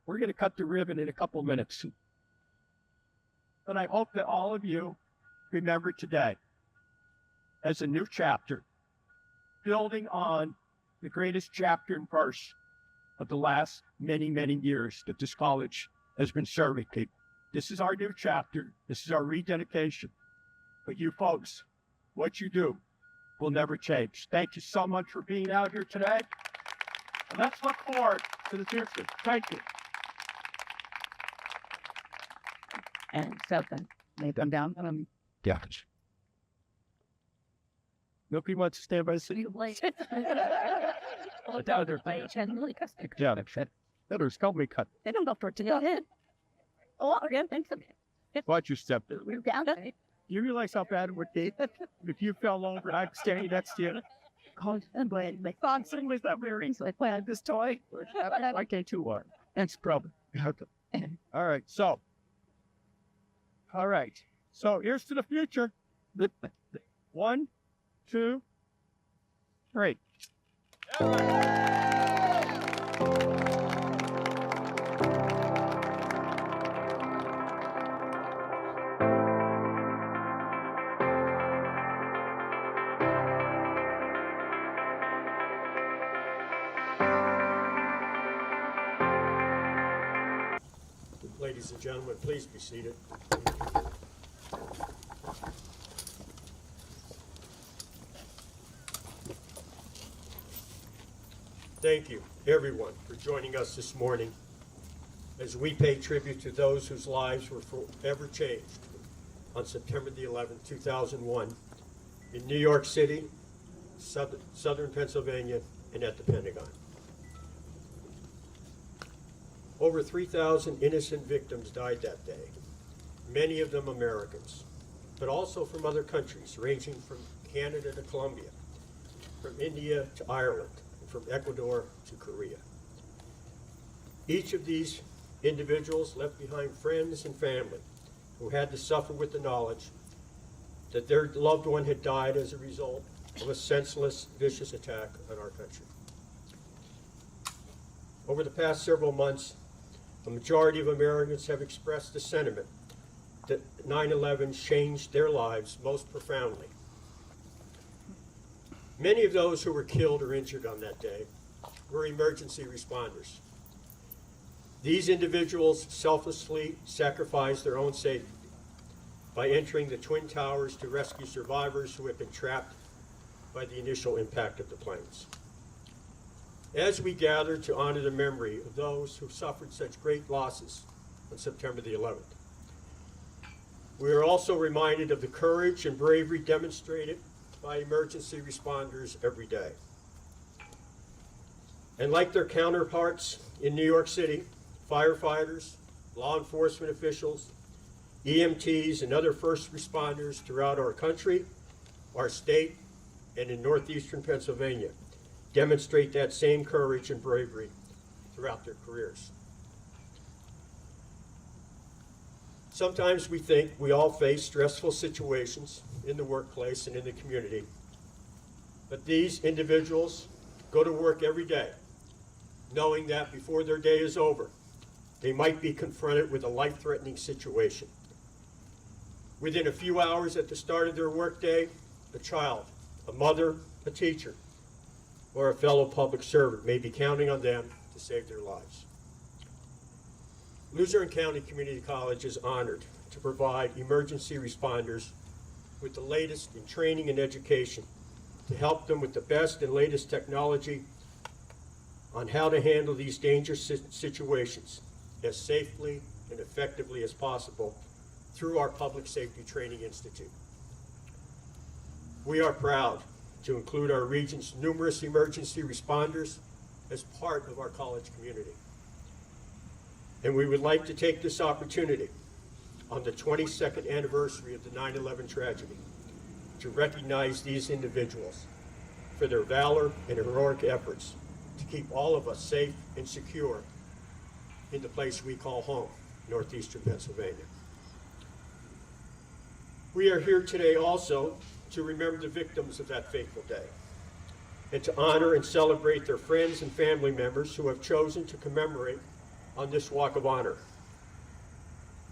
we're going to cut the ribbon in a couple minutes. But I hope that all of you remember today as a new chapter, building on the greatest chapter and verse of the last many, many years that this college has been serving people. This is our new chapter. This is our rededication. But you folks, what you do will never change. Thank you so much for being out here today. And let's look forward to the future. Thank you. And something. Lay them down. Yeah. Nobody wants to stand by the city. Down their face and really cuss. Yeah, that was help me cut. They don't go for it to go ahead. Oh, again, thanks. Why'd you step there? We're down to You realize how bad it would be if you fell over and I'm standing next to you. and when my thoughts was that we're so I played this toy. I can't too hard. That's problem. All right, so. Here's to the future. 1, 2, 3. Ladies and gentlemen, please be seated. Thank you, everyone, for joining us this morning as we pay tribute to those whose lives were forever changed on September the 11th, 2001, in New York City, southern Pennsylvania, and at the Pentagon. Over 3,000 innocent victims died that day, many of them Americans, but also from other countries, ranging from Canada to Colombia, from India to Ireland, and from Ecuador to Korea. Each of these individuals left behind friends and family who had to suffer with the knowledge that their loved one had died as a result of a senseless, vicious attack on our country. Over the past several months, a majority of Americans have expressed the sentiment that 9/11 changed their lives most profoundly. Many of those who were killed or injured on that day were emergency responders. These individuals selflessly sacrificed their own safety by entering the Twin Towers to rescue survivors who had been trapped by the initial impact of the planes. As we gather to honor the memory of those who suffered such great losses on September the 11th, we are also reminded of the courage and bravery demonstrated by emergency responders every day. And like their counterparts in New York City, firefighters, law enforcement officials, EMTs, and other first responders throughout our country, our state, and in northeastern Pennsylvania demonstrate that same courage and bravery throughout their careers. Sometimes we think we all face stressful situations in the workplace and in the community, but these individuals go to work every day knowing that before their day is over, they might be confronted with a life-threatening situation. Within a few hours at the start of their workday, a child, a mother, a teacher, or a fellow public servant may be counting on them to save their lives. Luzerne County Community College is honored to provide emergency responders with the latest in training and education to help them with the best and latest technology on how to handle these dangerous situations as safely and effectively as possible through our Public Safety Training Institute. We are proud to include our region's numerous emergency responders as part of our college community. And we would like to take this opportunity on the 22nd anniversary of the 9/11 tragedy to recognize these individuals for their valor and heroic efforts to keep all of us safe and secure in the place we call home, northeastern Pennsylvania. We are here today also to remember the victims of that fateful day and to honor and celebrate their friends and family members who have chosen to commemorate on this walk of honor.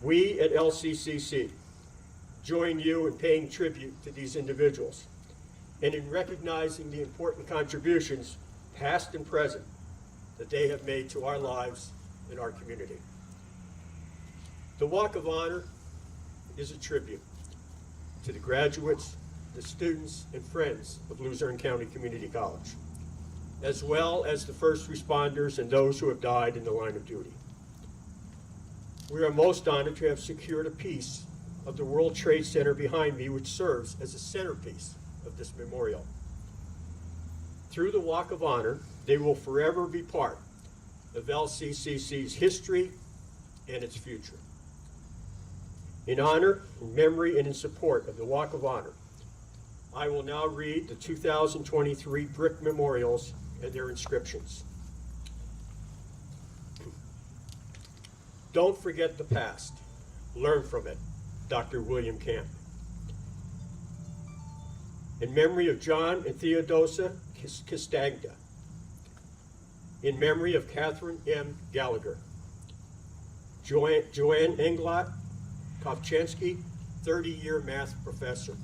We at LCCC join you in paying tribute to these individuals and in recognizing the important contributions, past and present, that they have made to our lives and our community. The Walk of Honor is a tribute to the graduates, the students, and friends of Luzerne County Community College, as well as the first responders and those who have died in the line of duty. We are most honored to have secured a piece of the World Trade Center behind me, which serves as a centerpiece of this memorial. Through the Walk of Honor, they will forever be part of LCCC's history and its future. In honor, in memory, and in support of the Walk of Honor, I will now read the 2023 brick memorials and their inscriptions. Don't forget the past. Learn from it. Dr. William Camp. In memory of John and Theodosia Castagna. In memory of Catherine M. Gallagher. Joanne Englot Kovchensky, 30-year math professor.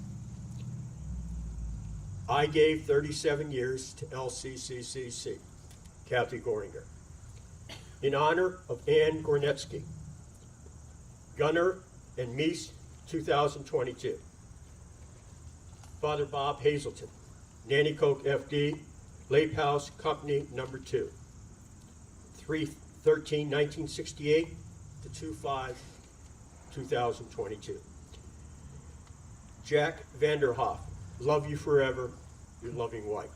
I gave 37 years to LCCCC, Kathy Goringer. In honor of Ann Gornetsky, Gunner and Mies 2022. Father Bob Hazelton, Nanticoke FD, Lape House Company number 2, 3/13/1968 to 2/5/2022. Jack Vanderhoff, love you forever, your loving wife.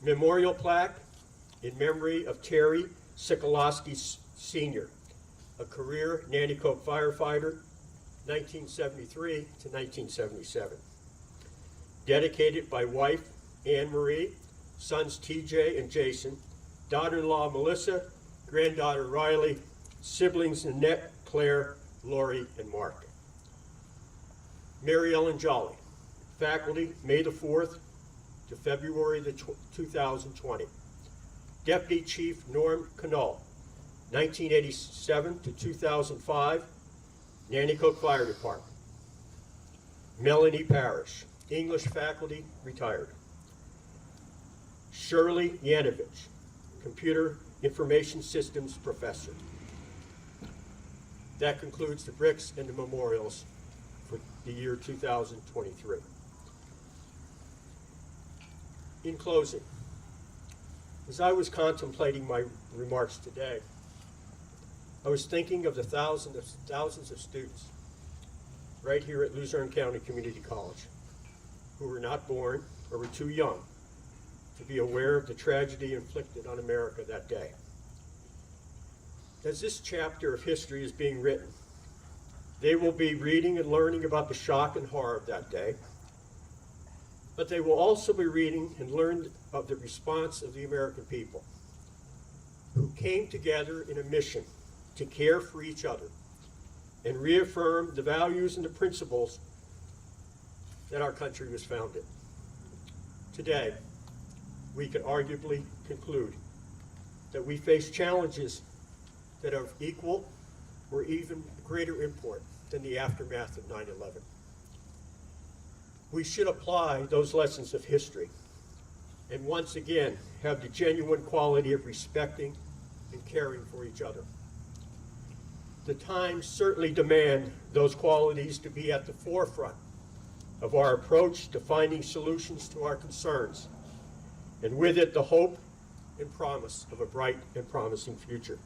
Memorial plaque in memory of Terry Sikolowski Sr., a career Nanticoke firefighter, 1973 to 1977. Dedicated by wife Anne Marie, sons TJ and Jason, daughter-in-law Melissa, granddaughter Riley, siblings Annette, Claire, Lori, and Mark. Mary Ellen Jolly, faculty May the 4th to February the 2020. Deputy Chief Norm Canal, 1987 to 2005, Nanticoke Fire Department. Melanie Parrish, English faculty, retired. Shirley Yanovich, Computer Information Systems professor. That concludes the bricks and the memorials for the year 2023. In closing, as I was contemplating my remarks today, I was thinking of the thousands of students right here at Luzerne County Community College who were not born or were too young to be aware of the tragedy inflicted on America that day. As this chapter of history is being written, they will be reading and learning about the shock and horror of that day, but they will also be reading and learn of the response of the American people who came together in a mission to care for each other and reaffirm the values and the principles that our country was founded. Today, we can arguably conclude that we face challenges that are of equal or even greater import than the aftermath of 9/11. We should apply those lessons of history and once again have the genuine quality of respecting and caring for each other. The times certainly demand those qualities to be at the forefront of our approach to finding solutions to our concerns, and with it the hope and promise of a bright and promising future.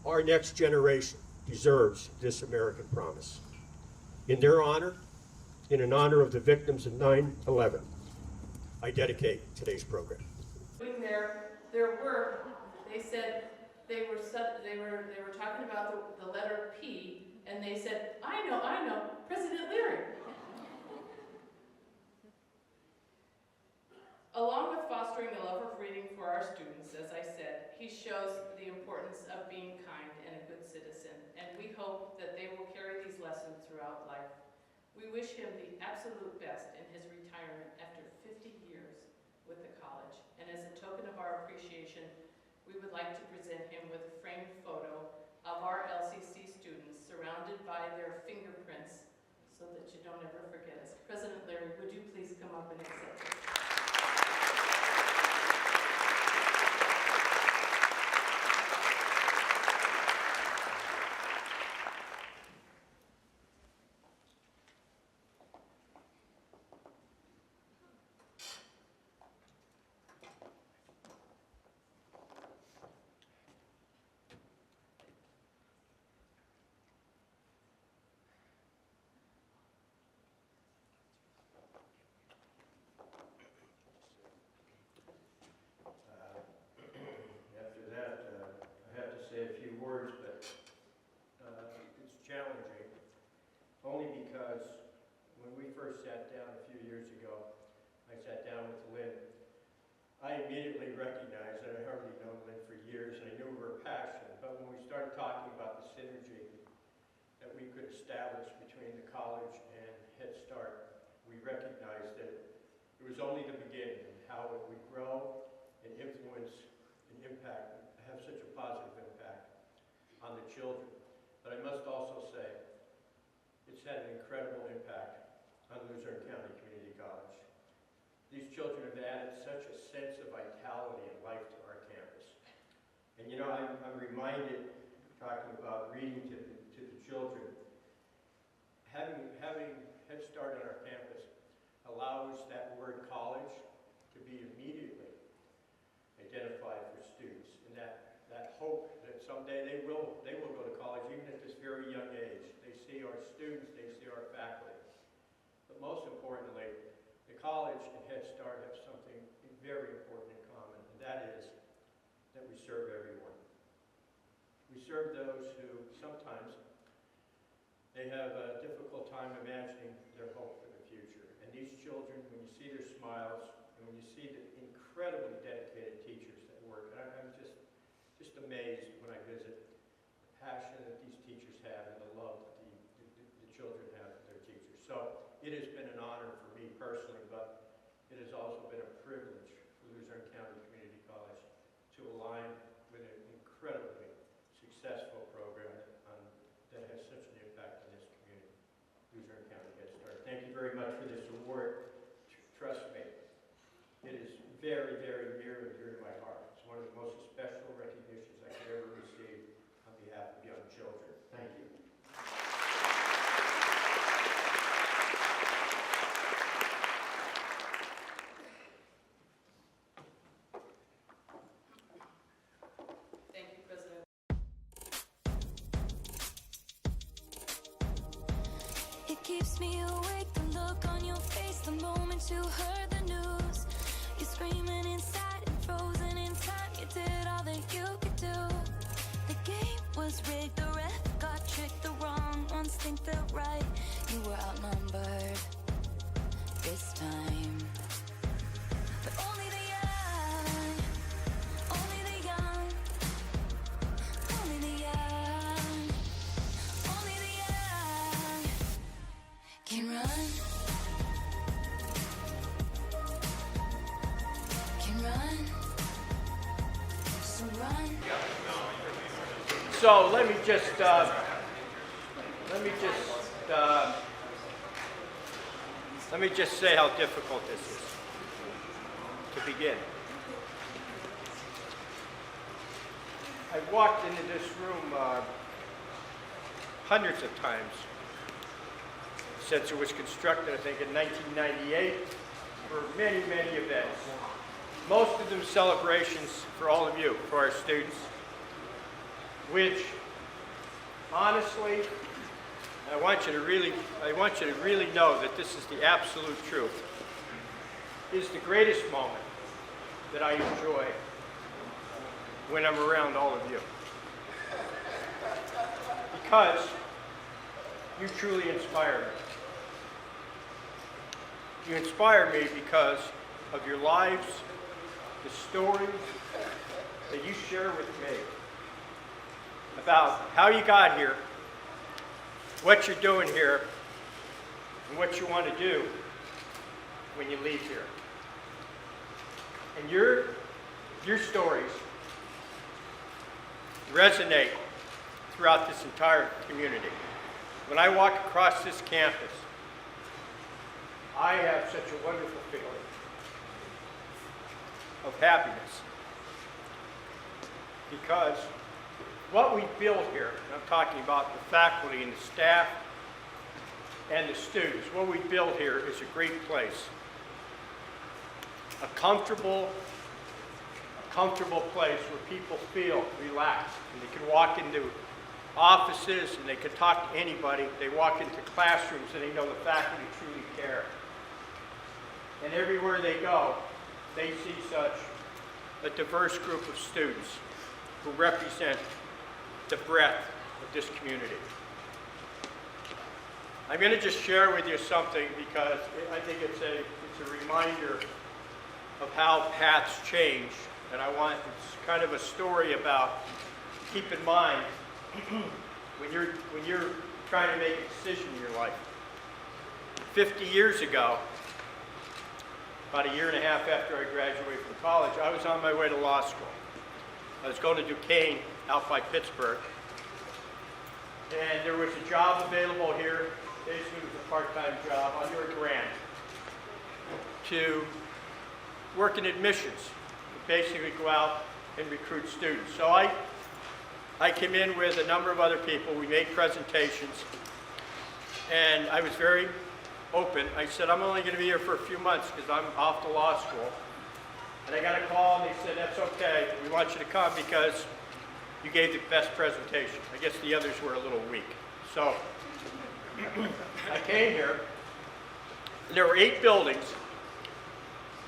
Our next generation deserves this American promise. In their honor, and in honor of the victims of 9/11, I dedicate today's program. Doing their work, they said they were talking about the letter P, and they said, I know, President Leary. Along with fostering a love of reading for our students, as I said, he shows the importance of being kind and a good citizen, and we hope that they will carry these lessons throughout life. We wish him the absolute best in his retirement after 50 years with the college, and as a token of our appreciation, we would like to present him with a framed photo of our LCC students surrounded by their fingerprints so that you don't ever forget us. President Leary, would you please come up and accept it? started talking about the synergy that we could establish between the college and Head Start, we recognized that it was only the beginning and how it would grow and influence and impact, have such a positive impact on the children. But I must also say, it's had an incredible impact on Luzerne County Community College. These children have added such a sense of vitality and life to our campus. And you know, I'm reminded, talking about reading to the children, having Head Start on our campus allows that word college to be immediately identified for students, and that hope that someday they will go to college, even at this very young age. They see our students, they see our faculty. But most importantly, the college and Head Start have something very important in common, and that is that we serve everyone. We serve those who sometimes they have a difficult time imagining their hope for the future. And these children, when you see their smiles, and when you see the incredibly dedicated teachers that work, and I'm just amazed when I visit the passion that these teachers have and the love that the children have for their teachers. So it has been an honor for me personally, but it has also been a privilege for Luzerne County Community College to align with an incredibly successful program that has such an impact on this community, Luzerne County Head Start. Thank you very much for this award. Trust me, it is very, very near and dear to my heart. It's one of the most special recognitions I could ever receive on behalf of young children. Thank you. Thank you, President. It keeps me awake, the look on your face, the moment you heard the news. You're screaming inside and frozen in time. You did all that you could do. The game was rigged, the ref got tricked. The wrong ones think they're right. You were outnumbered this time. But only the young, only the young, only the young, only the young can run. So let me just say how difficult this is to begin. I walked into this room hundreds of times since it was constructed, I think, in 1998, for many, many events. Most of them celebrations for all of you, for our students, which, honestly, I want you to really know that this is the absolute truth, is the greatest moment that I enjoy when I'm around all of you. Because you truly inspire me. You inspire me because of your lives, the stories that you share with me about how you got here, what you're doing here, and what you want to do when you leave here. And your stories resonate throughout this entire community. When I walk across this campus, I have such a wonderful feeling of happiness, because what we build here, and I'm talking about the faculty and the staff and the students, what we build here is a great place, a comfortable place where people feel relaxed, and they can walk into offices and they can talk to anybody. They walk into classrooms and they know the faculty truly care. And everywhere they go, they see such a diverse group of students who represent the breadth of this community. I'm going to just share with you something because I think it's a reminder of how paths change, and it's kind of a story about, keep in mind, when you're trying to make a decision in your life. 50 years ago, about a year and a half after I graduated from college, I was on my way to law school. I was going to Duquesne out by Pittsburgh. And there was a job available here. Basically, it was a part-time job under a grant to work in admissions. Basically go out and recruit students. So I came in with a number of other people. We made presentations. And I was very open. I said, I'm only going to be here for a few months because I'm off to law school. And I got a call and they said, that's okay. We want you to come because you gave the best presentation. I guess the others were a little weak. So I came here. And there were 8 buildings.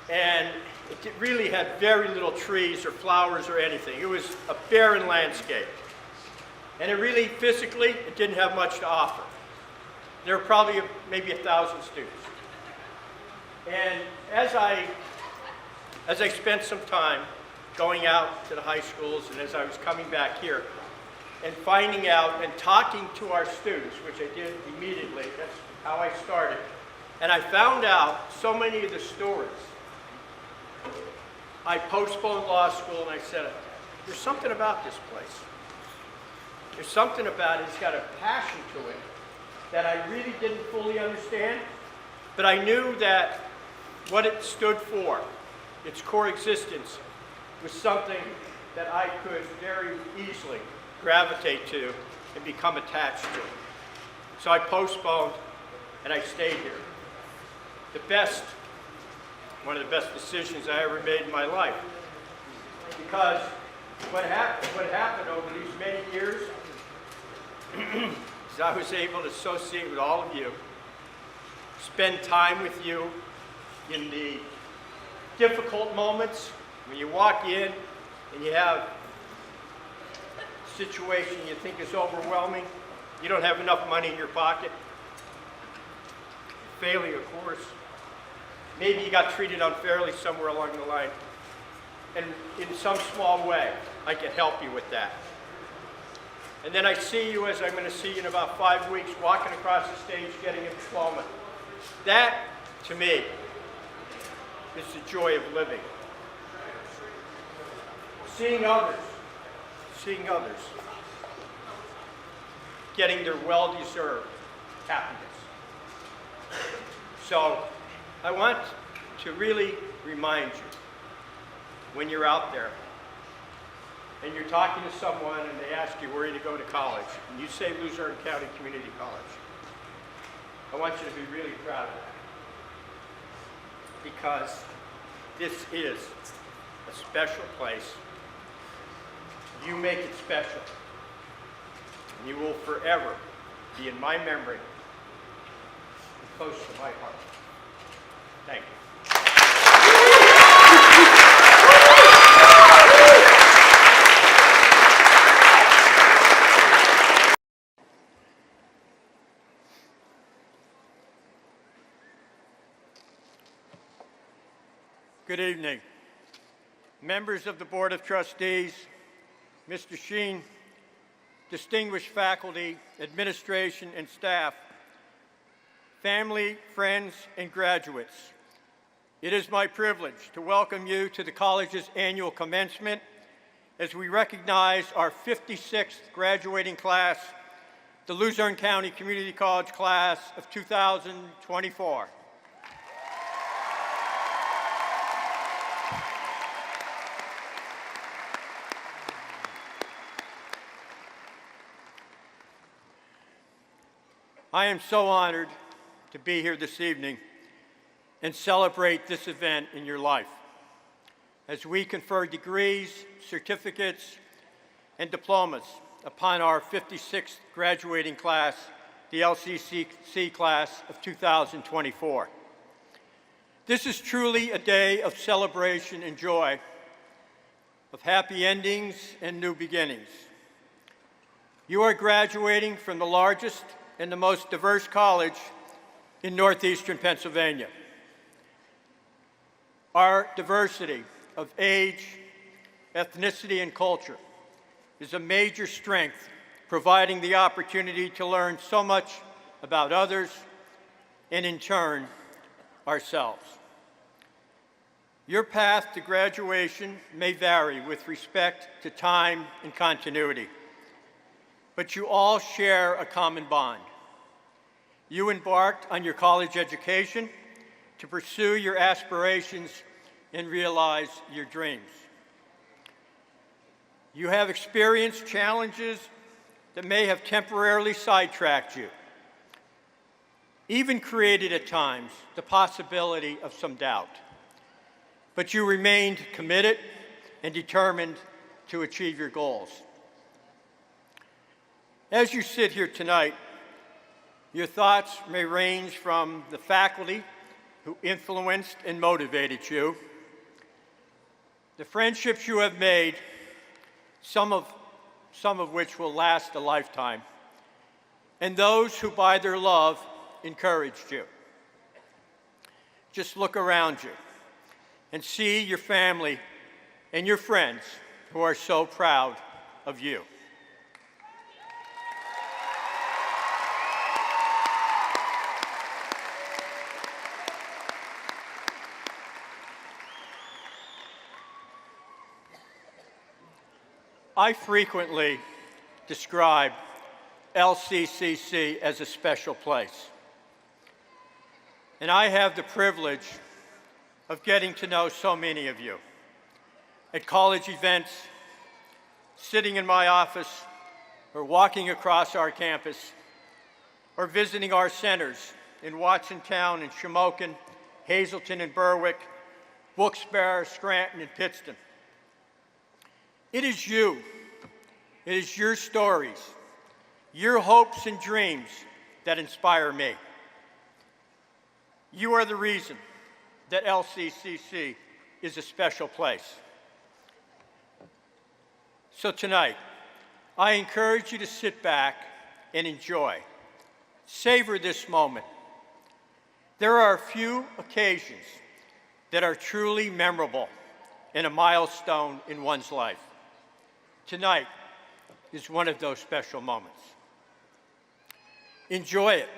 And it really had very little trees or flowers or anything. It was a barren landscape. And it really, physically, it didn't have much to offer. There were probably maybe 1,000 students. And as I spent some time going out to the high schools and as I was coming back here and finding out and talking to our students, which I did immediately, that's how I started, and I found out so many of the stories. I postponed law school and I said, there's something about this place. There's something about it, it's got a passion to it that I really didn't fully understand, but I knew that what it stood for, its core existence, was something that I could very easily gravitate to and become attached to. So I postponed and I stayed here. One of the best decisions I ever made in my life. Because what happened over these many years is I was able to associate with all of you, spend time with you in the difficult moments when you walk in and you have a situation you think is overwhelming, you don't have enough money in your pocket, failing a course, maybe you got treated unfairly somewhere along the line, and in some small way, I can help you with that. And then I see you, as I'm going to see you in about 5 weeks, walking across the stage getting a diploma. That, to me, is the joy of living. Seeing others getting their well-deserved happiness. So I want to really remind you, when you're out there and you're talking to someone and they ask you where you to go to college, and you say Luzerne County Community College, I want you to be really proud of that. Because this is a special place. You make it special. And you will forever be in my memory and close to my heart. Thank you. Good evening. Members of the Board of Trustees, Mr. Sheen, distinguished faculty, administration, and staff, family, friends, and graduates. It is my privilege to welcome you to the college's annual commencement as we recognize our 56th graduating class, the Luzerne County Community College class of 2024. I am so honored to be here this evening and celebrate this event in your life as we confer degrees, certificates, and diplomas upon our 56th graduating class, the LCCC class of 2024. This is truly a day of celebration and joy, of happy endings and new beginnings. You are graduating from the largest and the most diverse college in northeastern Pennsylvania. Our diversity of age, ethnicity, and culture is a major strength providing the opportunity to learn so much about others and, in turn, ourselves. Your path to graduation may vary with respect to time and continuity, but you all share a common bond. You embarked on your college education to pursue your aspirations and realize your dreams. You have experienced challenges that may have temporarily sidetracked you, even created at times the possibility of some doubt. But you remained committed and determined to achieve your goals. As you sit here tonight, your thoughts may range from the faculty who influenced and motivated you, the friendships you have made, some of which will last a lifetime, and those who by their love encouraged you. Just look around you and see your family and your friends who are so proud of you. I frequently describe LCCC as a special place. And I have the privilege of getting to know so many of you at college events, sitting in my office, or walking across our campus, or visiting our centers in Watsontown and Shamokin, Hazleton and Berwick, Wilkes-Barre, Scranton, and Pittston. It is you. It is your stories, your hopes and dreams that inspire me. You are the reason that LCCC is a special place. So tonight, I encourage you to sit back and enjoy. Savor this moment. There are a few occasions that are truly memorable and a milestone in one's life. Tonight is one of those special moments. Enjoy it,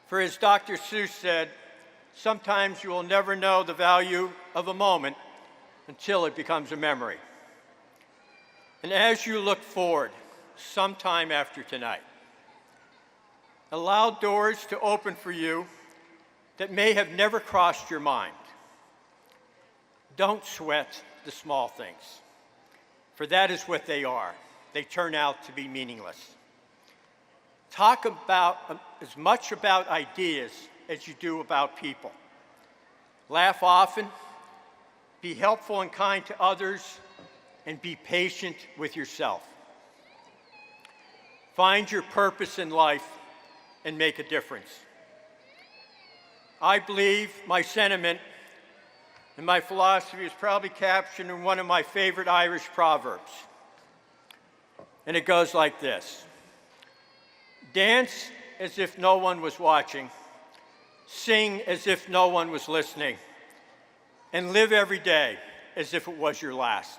for as Dr. Seuss said, sometimes you will never know the value of a moment until it becomes a memory. And as you look forward, sometime after tonight, allow doors to open for you that may have never crossed your mind. Don't sweat the small things, for that is what they are. They turn out to be meaningless. Talk about as much about ideas as you do about people. Laugh often, be helpful and kind to others, and be patient with yourself. Find your purpose in life and make a difference. I believe my sentiment and my philosophy is probably captured in one of my favorite Irish proverbs. And it goes like this: dance as if no one was watching, sing as if no one was listening, and live every day as if it was your last.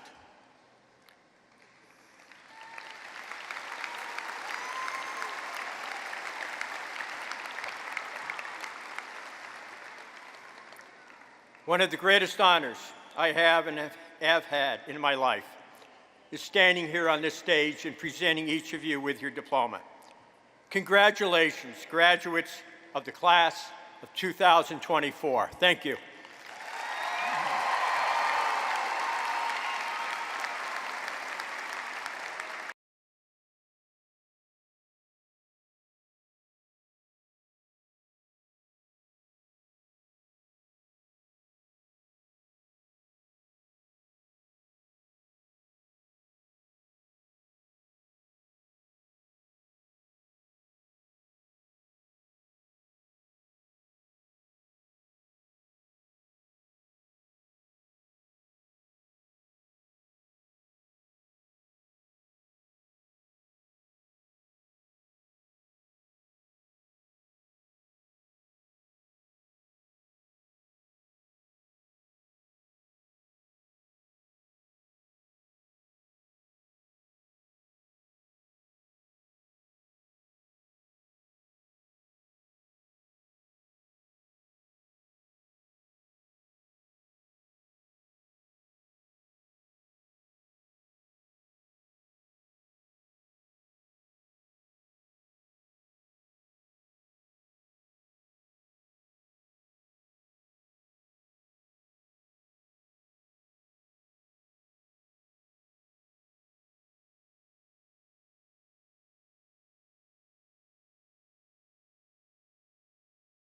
One of the greatest honors I have and have had in my life is standing here on this stage and presenting each of you with your diploma. Congratulations, graduates of the class of 2024. Thank you.